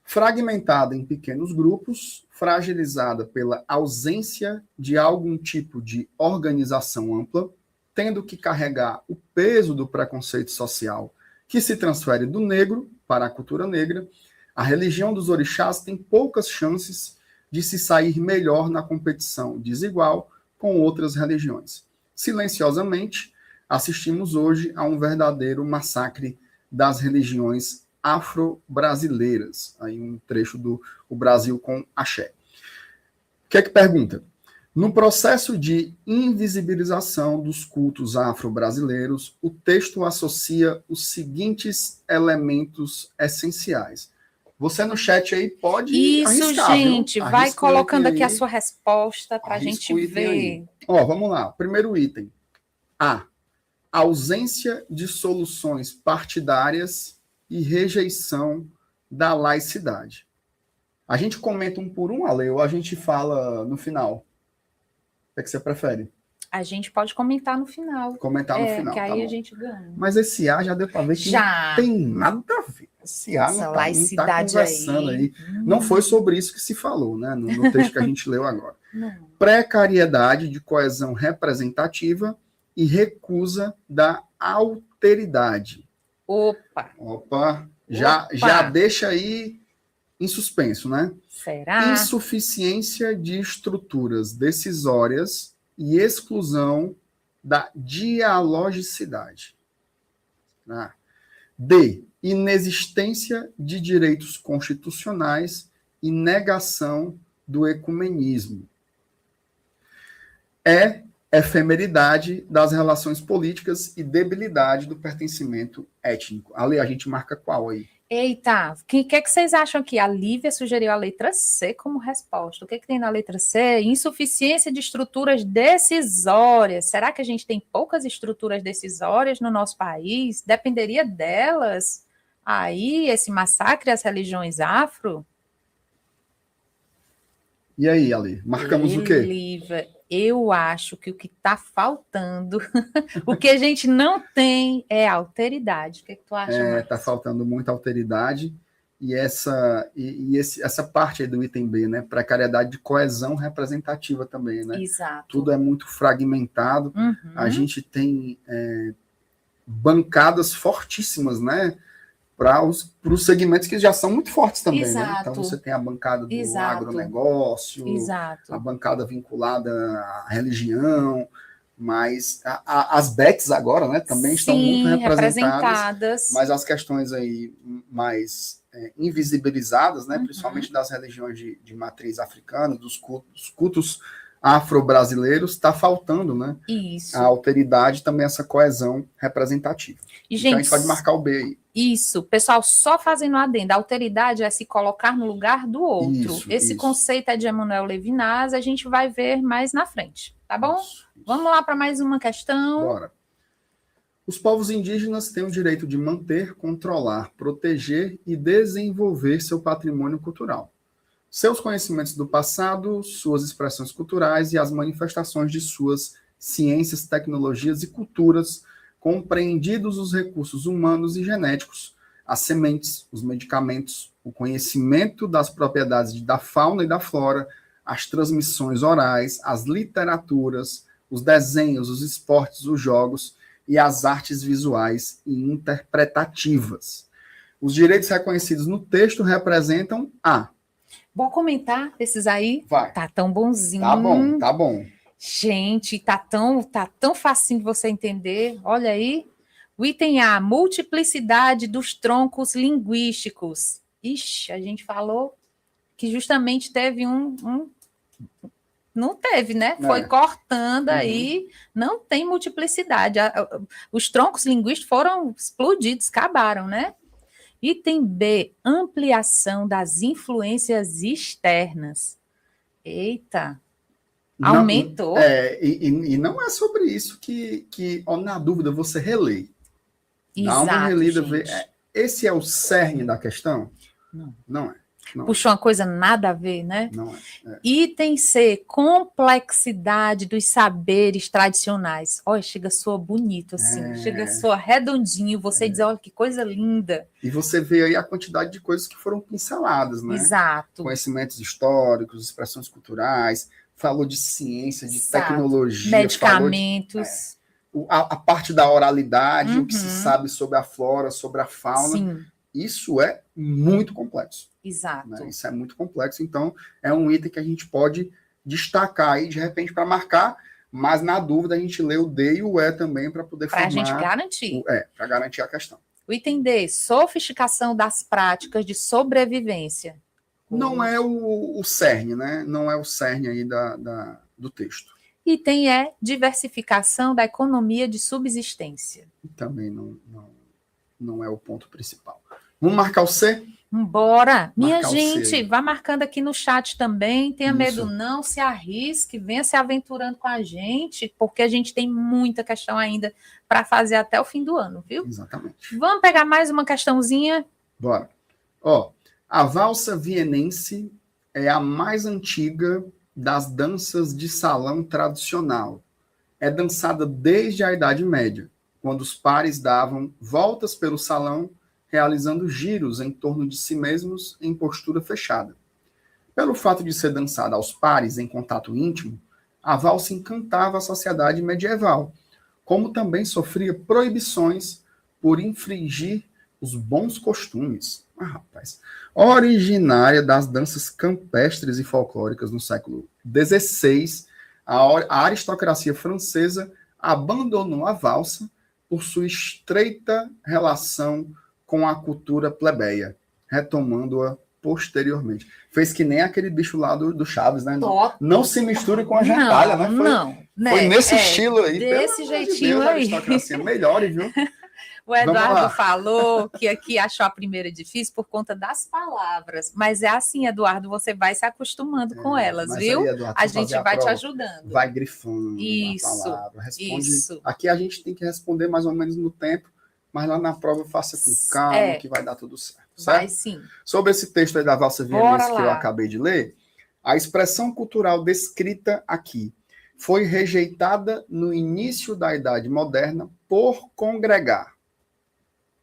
Fragmentada em pequenos grupos, fragilizada pela ausência de algum tipo de organização ampla, tendo que carregar o peso do preconceito social que se transfere do negro para a cultura negra, a religião dos orixás tem poucas chances de se sair melhor na competição desigual com outras religiões. Silenciosamente, assistimos hoje a um verdadeiro massacre das religiões afro-brasileiras. Aí um trecho do O Brasil com Axé. O que é que pergunta? No processo de invisibilização dos cultos afro-brasileiros, o texto associa os seguintes elementos essenciais. Você no chat aí pode arriscar, gente, viu? Vai colocando aqui a sua resposta para a gente ver. Aí. Ó, vamos lá. Primeiro item. A. Ausência de soluções partidárias e rejeição da laicidade. A gente comenta um por um, Ale, ou a gente fala no final? O que você prefere? A gente pode comentar no final. Comentar no final, que aí tá a gente ganha. Mas esse A já deu para ver que não tem nada a ver. Esse A não tá conversando aí. Não foi sobre isso que se falou, né? No texto que a gente leu agora. Precariedade de coesão representativa e recusa da alteridade. Opa! Já deixa aí em suspenso, né? Será? Insuficiência de estruturas decisórias e exclusão da dialogicidade. D. Inexistência de direitos constitucionais e negação do ecumenismo. E. Efemeridade das relações políticas e debilidade do pertencimento étnico. Ali a gente marca qual aí? Eita, o que vocês acham aqui? A Lívia sugeriu a letra C como resposta. O que tem na letra C? Insuficiência de estruturas decisórias. Será que a gente tem poucas estruturas decisórias no nosso país? Dependeria delas? Aí, esse massacre às religiões afro? E aí, Ali? Marcamos o quê? Lívia, eu acho que o que está faltando, o que a gente não tem é alteridade. O que tu acha, Marcos? Está faltando muita alteridade e essa parte aí do item B, né? Precariedade de coesão representativa também, né? Exato. Tudo é muito fragmentado. A gente tem bancadas fortíssimas, né? Para os segmentos que já são muito fortes também, né? Então você tem a bancada do agronegócio, a bancada vinculada à religião, mas as bets agora, né, também estão muito representadas, mas as questões aí mais invisibilizadas, né, principalmente das religiões de matriz africana, dos cultos afro-brasileiros, está faltando, né? Isso. A alteridade também, essa coesão representativa. E, então, a gente pode marcar o B aí. Isso, pessoal, só fazendo adendo, a alteridade é se colocar no lugar do outro. Esse conceito é de Emmanuel Levinas, a gente vai ver mais na frente, tá bom? Isso. Vamos lá para mais uma questão. Bora. Os povos indígenas têm o direito de manter, controlar, proteger e desenvolver seu patrimônio cultural. Seus conhecimentos do passado, suas expressões culturais e as manifestações de suas ciências, tecnologias e culturas, compreendidos os recursos humanos e genéticos, as sementes, os medicamentos, o conhecimento das propriedades da fauna e da flora, as transmissões orais, as literaturas, os desenhos, os esportes, os jogos e as artes visuais e interpretativas. Os direitos reconhecidos no texto representam a... Vou comentar esses aí. Vai. Tá tão bonzinho. Tá bom, tá bom. Gente, tá tão facinho de você entender. Olha aí. O item A, multiplicidade dos troncos linguísticos. Ixi, a gente falou que justamente teve não teve, né? Foi cortando aí, não tem multiplicidade. Os troncos linguísticos foram explodidos, acabaram, né? Item B, ampliação das influências externas. Eita, aumentou. E não é sobre isso que na dúvida, você relê. Dá uma relida. Esse é o cerne da questão? Não é. Puxou uma coisa nada a ver, né? Não é. Item C, complexidade dos saberes tradicionais. Olha, chega soa bonito assim, chega soa redondinho, você diz, olha que coisa linda. E você vê aí a quantidade de coisas que foram pinceladas, né? Exato. Conhecimentos históricos, expressões culturais, falou de ciência, de tecnologia. Medicamentos. A parte da oralidade, o que se sabe sobre a flora, sobre a fauna. Sim. Isso é muito complexo. Exato. Né? Isso é muito complexo, então é um item que a gente pode destacar aí, de repente, para marcar, mas na dúvida a gente lê o D e o E também para poder formar... Para a gente garantir. Para garantir a questão. O item D, sofisticação das práticas de sobrevivência. Não é o cerne, né? Não é o cerne aí do texto. Item E, diversificação da economia de subsistência. Também não é o ponto principal. Vamos marcar o C? Bora! Minha gente, vá marcando aqui no chat também. Tenha medo não, se arrisque, venha se aventurando com a gente, porque a gente tem muita questão ainda para fazer até o fim do ano, viu? Exatamente. Vamos pegar mais uma questãozinha? Bora. A valsa vienense é a mais antiga das danças de salão tradicional. É dançada desde a Idade Média, quando os pares davam voltas pelo salão, realizando giros em torno de si mesmos em postura fechada. Pelo fato de ser dançada aos pares em contato íntimo, a valsa encantava a sociedade medieval, como também sofria proibições por infringir os bons costumes. Rapaz. Originária das danças campestres e folclóricas no século XVI, a aristocracia francesa abandonou a valsa por sua estreita relação com a cultura plebeia, retomando-a posteriormente. Fez que nem aquele bicho lá do Chaves, né? Não se misture com a gentalha, né? Foi nesse estilo aí. Desse jeitinho aí. Aristocracia melhore, viu? O Eduardo falou que aqui achou a primeira difícil por conta das palavras. Mas é assim, Eduardo, você vai se acostumando com elas, viu? Aí, Eduardo, a gente vai te ajudando. Vai grifando a palavra. Responde. Aqui a gente tem que responder mais ou menos no tempo, mas lá na prova faça com calma, que vai dar tudo certo. Vai sim. Sobre esse texto aí da valsa vienense que eu acabei de ler, a expressão cultural descrita aqui foi rejeitada no início da Idade Moderna por congregar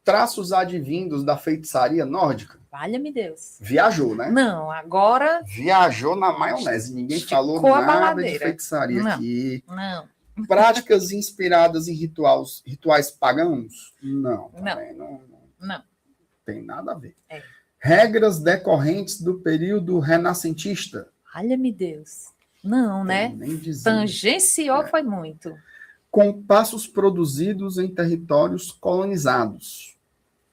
traços advindos da feitiçaria nórdica. Valha-me Deus. Viajou, né? Não, agora... Viajou na maionese. Ninguém falou nada de feitiçaria aqui. Não. Práticas inspiradas em rituais pagãos? Não. Não. Tem nada a ver. Regras decorrentes do período renascentista? Valha-me Deus. Não, né? Nem dizer. Tangenciou foi muito. Compassos produzidos em territórios colonizados.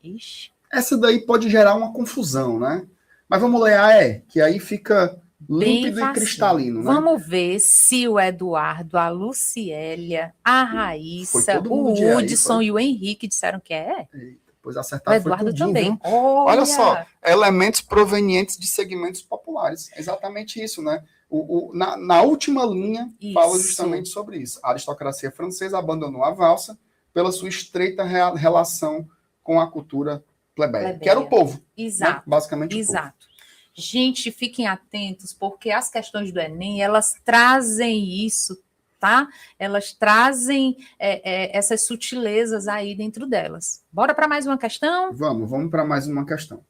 Ixi. Essa daí pode gerar uma confusão, né? Mas vamos ler a E, que aí fica límpido e cristalino, né? Vamos ver se o Eduardo, a Lucélia, a Raíssa, o Hudson e o Henrique disseram que é. Pois acertaram. O Eduardo tudinho, também. Olha só, elementos provenientes de segmentos populares. É exatamente isso, né? Na última linha, fala justamente sobre isso. A aristocracia francesa abandonou a valsa pela sua estreita relação com a cultura plebeia. Que era o povo. Exato. Né? Basicamente o povo. Gente, fiquem atentos, porque as questões do Enem, elas trazem isso, tá? Elas trazem essas sutilezas aí dentro delas. Bora para mais uma questão? Vamos para mais uma questão.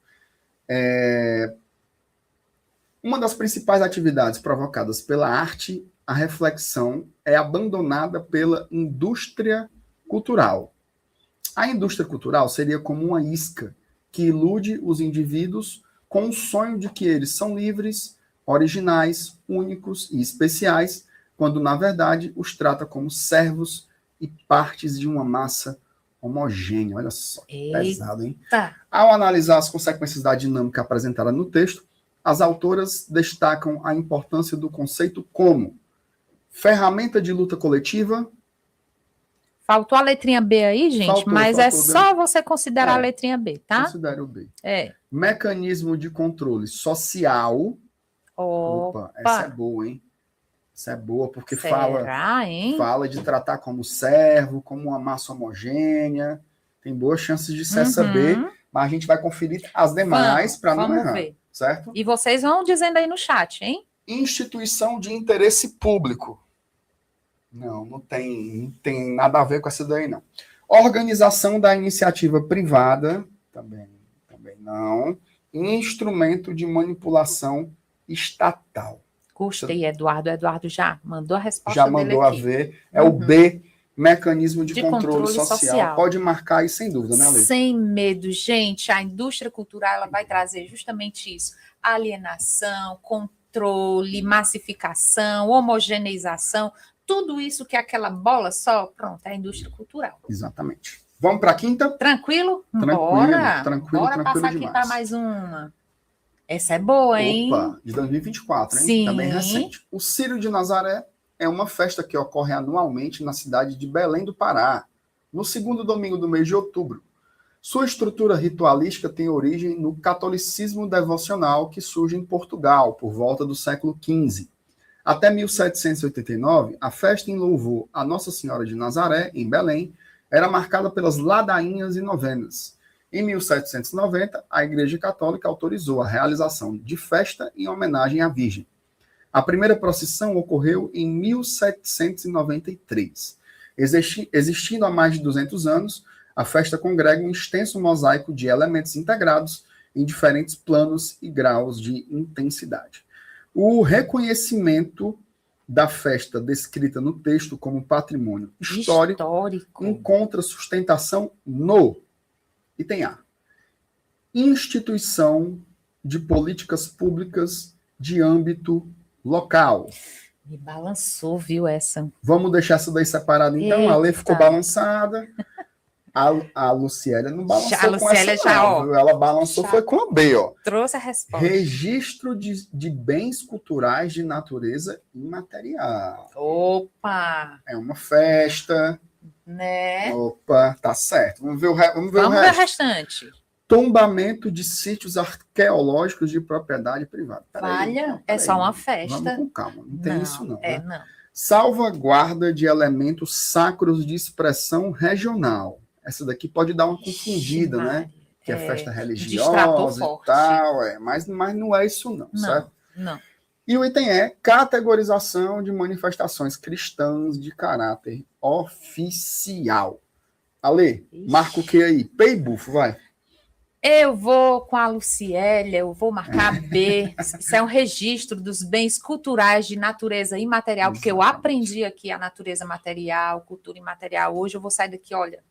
Uma das principais atividades provocadas pela arte, a reflexão, é abandonada pela indústria cultural. A indústria cultural seria como uma isca que ilude os indivíduos com o sonho de que eles são livres, originais, únicos e especiais, quando, na verdade, os trata como servos e partes de uma massa homogênea. Olha só, pesado, hein? Ao analisar as consequências da dinâmica apresentada no texto, as autoras destacam a importância do conceito como ferramenta de luta coletiva. Faltou a letrinha B aí, gente, mas é só você considerar a letrinha B, tá? Considere o B. Mecanismo de controle social. Opa, essa é boa, hein? Essa é boa, porque fala de tratar como servo, como uma massa homogênea. Tem boas chances de ser essa B, mas a gente vai conferir as demais para não errar. Ver. Certo? E vocês vão dizendo aí no chat, hein? Instituição de interesse público. Não tem nada a ver com essa daí, não. Organização da iniciativa privada, também não. Instrumento de manipulação estatal. Gostei, Eduardo. Eduardo já mandou a resposta dele. Já mandou a ver. É o B, mecanismo de controle social. Pode marcar aí sem dúvida, né, Lê? Sem medo, gente. A indústria cultural ela vai trazer justamente isso. Alienação, controle, massificação, homogeneização. Tudo isso que é aquela bola só, pronto, é a indústria cultural. Exatamente. Vamos para a quinta? Tranquilo? Bora passar aqui para mais uma. Essa é boa, hein? Opa, de 2024, hein? Sim. Também recente. O Círio de Nazaré é uma festa que ocorre anualmente na cidade de Belém do Pará, no segundo domingo do mês de outubro. Sua estrutura ritualística tem origem no catolicismo devocional que surge em Portugal, por volta do século XV. Até 1789, a festa em louvor a Nossa Senhora de Nazaré, em Belém, era marcada pelas ladainhas e novenas. Em 1790, a Igreja Católica autorizou a realização de festa em homenagem à Virgem. A primeira procissão ocorreu em 1793. Existindo há mais de 200 anos, a festa congrega um extenso mosaico de elementos integrados em diferentes planos e graus de intensidade. O reconhecimento da festa descrita no texto como patrimônio histórico encontra sustentação no item A. Instituição de políticas públicas de âmbito local. Me balançou, viu, essa? Vamos deixar essa daí separada, então. Eita. A Lê ficou balançada. A Luciélia não balançou a Luciélia com essa, não. Ela balançou foi com a B, ó. Trouxe a resposta. Registro de bens culturais de natureza imaterial. Opa! É uma festa. Né? Opa, tá certo. Vamos ver o restante. Tombamento de sítios arqueológicos de propriedade privada. É só uma festa. Vamos com calma, não tem isso não. Não. Salvaguarda de elementos sacros de expressão regional. Essa daqui pode dar uma confundida, né? Que é festa religiosa e tal, mas não é isso não, certo? Não. E o item é categorização de manifestações cristãs de caráter oficial. Ale, marca o que aí? Peibufo, vai. Eu vou com a Luciélia, eu vou marcar B. Isso é um registro dos bens culturais de natureza imaterial, porque eu aprendi aqui a natureza material, cultura imaterial. Hoje eu vou sair daqui, olha.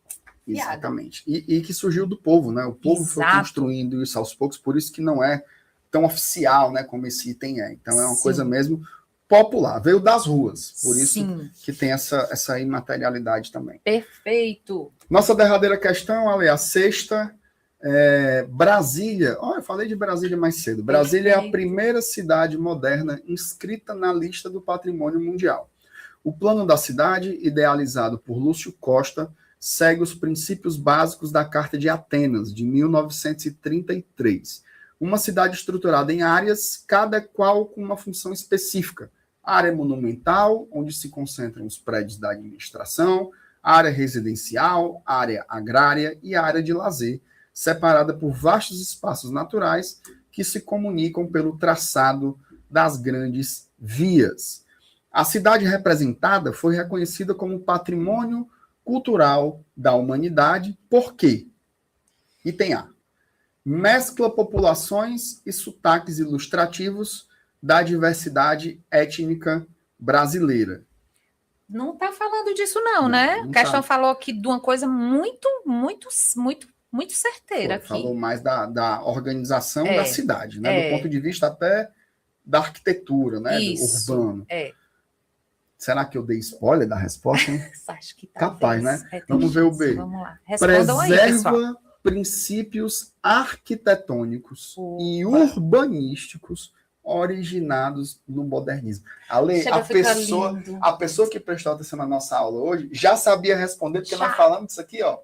Exatamente. E que surgiu do povo, né? O povo foi construindo isso aos poucos, por isso que não é tão oficial, né? Como esse item é. Então é uma coisa mesmo popular. Veio das ruas, por isso que tem essa imaterialidade também. Perfeito. Nossa derradeira questão, Ale, a sexta. Brasília, eu falei de Brasília mais cedo. Brasília é a primeira cidade moderna inscrita na lista do patrimônio mundial. O plano da cidade, idealizado por Lúcio Costa, segue os princípios básicos da Carta de Atenas, de 1933. Uma cidade estruturada em áreas, cada qual com uma função específica. A área monumental, onde se concentram os prédios da administração, a área residencial, a área agrária e a área de lazer, separada por vastos espaços naturais que se comunicam pelo traçado das grandes vias. A cidade representada foi reconhecida como patrimônio cultural da humanidade, por quê? Item A. Mescla populações e sotaques ilustrativos da diversidade étnica brasileira. Não está falando disso, não, Não, né? não A questão tá. falou aqui de uma coisa muito certeira aqui. Falou mais da organização da É, cidade, né? Do ponto é, de vista até da arquitetura, né? Do isso. urbano. É, Será que eu dei spoiler da resposta, hein? acho que Capaz, talvez. né? É, tem Vamos ver o chance. B. Vamos lá. Respondam aí, pessoal. Preserva princípios arquitetônicos e Opa. urbanísticos originados no modernismo. Ale, Chega a ficar lindo. a pessoa que prestou atenção na nossa aula hoje já sabia responder, porque Já. nós falamos isso aqui, ó,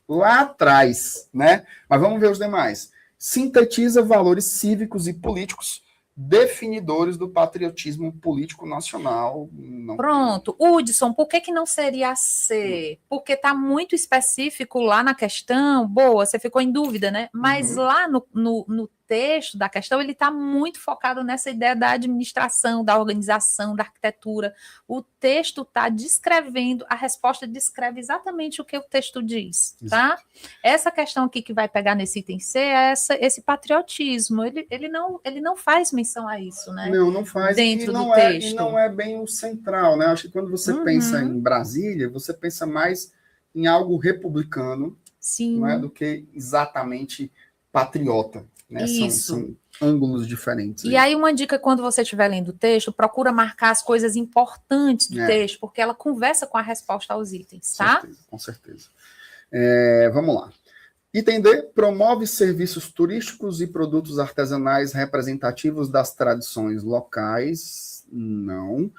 Oh, lá atrás, né? Mas vamos ver os demais. Sintetiza valores cívicos e políticos definidores do patriotismo político nacional. Não pronto. Hudson, por que não seria C? Porque está muito específico lá na questão. Boa, você ficou em dúvida, né? Mas lá no texto da questão, ele está muito focado nessa ideia da administração, da organização, da arquitetura. O texto está descrevendo, a resposta descreve exatamente o que o texto diz, tá? Essa questão aqui que vai pegar nesse item C é esse patriotismo. Ele não faz menção a isso, né? Não faz. Dentro do texto. E não é bem o central, né? Acho que quando você pensa em Brasília, você pensa mais em algo republicano, Sim. Não é, do que exatamente patriota. Né? São ângulos diferentes. E aí uma dica, quando você estiver lendo o texto, procura marcar as coisas importantes do texto, porque ela conversa com a resposta aos itens, tá? Com certeza. Vamos lá. Item D, promove serviços turísticos e produtos artesanais representativos das tradições locais. Não.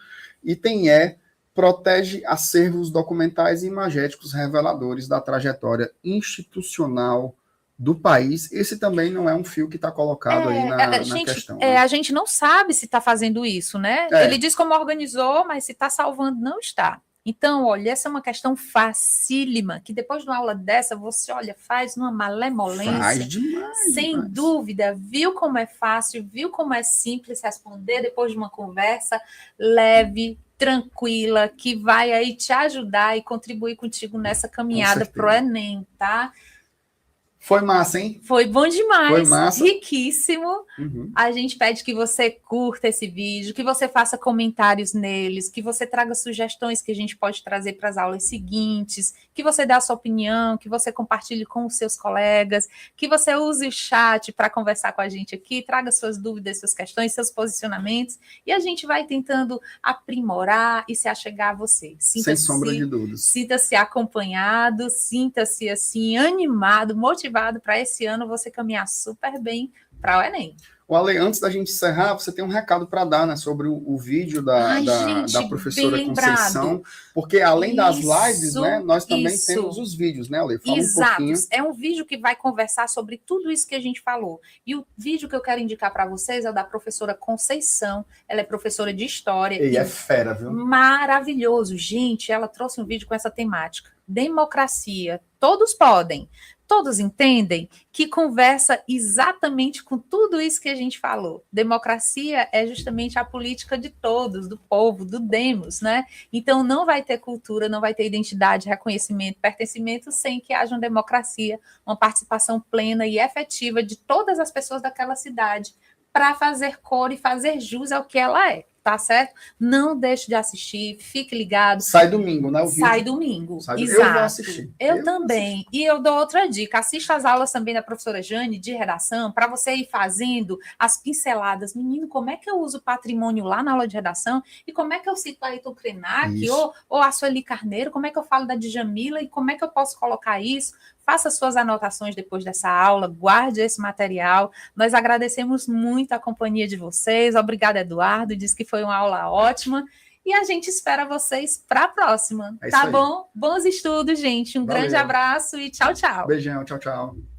Item E, protege acervos documentais e imagéticos reveladores da trajetória institucional do país. Esse também não é um fio que está colocado aí na questão. Né? A gente não sabe se está fazendo isso, né? Ele diz como organizou, mas se está salvando, não está. Então, olha, essa é uma questão facílima, que depois de uma aula dessa, você, olha, faz numa malemolência. Faz demais. Sem dúvida, viu como é fácil, viu como é simples responder depois de uma conversa leve, tranquila, que vai aí te ajudar e contribuir contigo nessa caminhada para o Enem, tá? Foi massa, hein? Foi bom demais. Foi massa. Riquíssimo. A gente pede que você curta esse vídeo, que você faça comentários neles, que você traga sugestões que a gente pode trazer para as aulas seguintes, que você dê a sua opinião, que você compartilhe com os seus colegas, que você use o chat para conversar com a gente aqui, traga suas dúvidas, suas questões, seus posicionamentos, e a gente vai tentando aprimorar e se achegar a você. Sem sombra de dúvidas. Sinta-se acompanhado, sinta-se assim, animado, motivado para esse ano você caminhar super bem para o Enem. O Ale, antes da gente encerrar, você tem um recado para dar, né, sobre o vídeo da professora Conceição, porque além das lives, né, nós também temos os vídeos, né, Ale? Fala um pouquinho. É um vídeo que vai conversar sobre tudo isso que a gente falou. E o vídeo que eu quero indicar para vocês é o da professora Conceição. Ela é professora de História. E é fera, viu? Maravilhoso. Gente, ela trouxe um vídeo com essa temática. Democracia. Todos podem. Todos entendem que conversa exatamente com tudo isso que a gente falou. Democracia é justamente a política de todos, do povo, do demos, né? Então não vai ter cultura, não vai ter identidade, reconhecimento, pertencimento sem que haja uma democracia, uma participação plena e efetiva de todas as pessoas daquela cidade para fazer cor e fazer jus ao que ela é. Tá certo? Não deixe de assistir, fique ligado. Sai domingo, né? O vídeo. Sai domingo. Exato. Eu vou assistir. Eu também. E eu dou outra dica. Assista as aulas também da professora Jane, de redação, para você ir fazendo as pinceladas. Menino, como é que eu uso patrimônio lá na aula de redação? E como é que eu cito a Ayrton Krenak ou a Sueli Carneiro? Como é que eu falo da Djamila? E como é que eu posso colocar isso? Faça suas anotações depois dessa aula, guarde esse material. Nós agradecemos muito a companhia de vocês. Obrigada, Eduardo. Diz que foi uma aula ótima. E a gente espera vocês para a próxima. Tá bom? Bons estudos, gente. Um grande abraço e tchau, tchau. Beijão, tchau, tchau.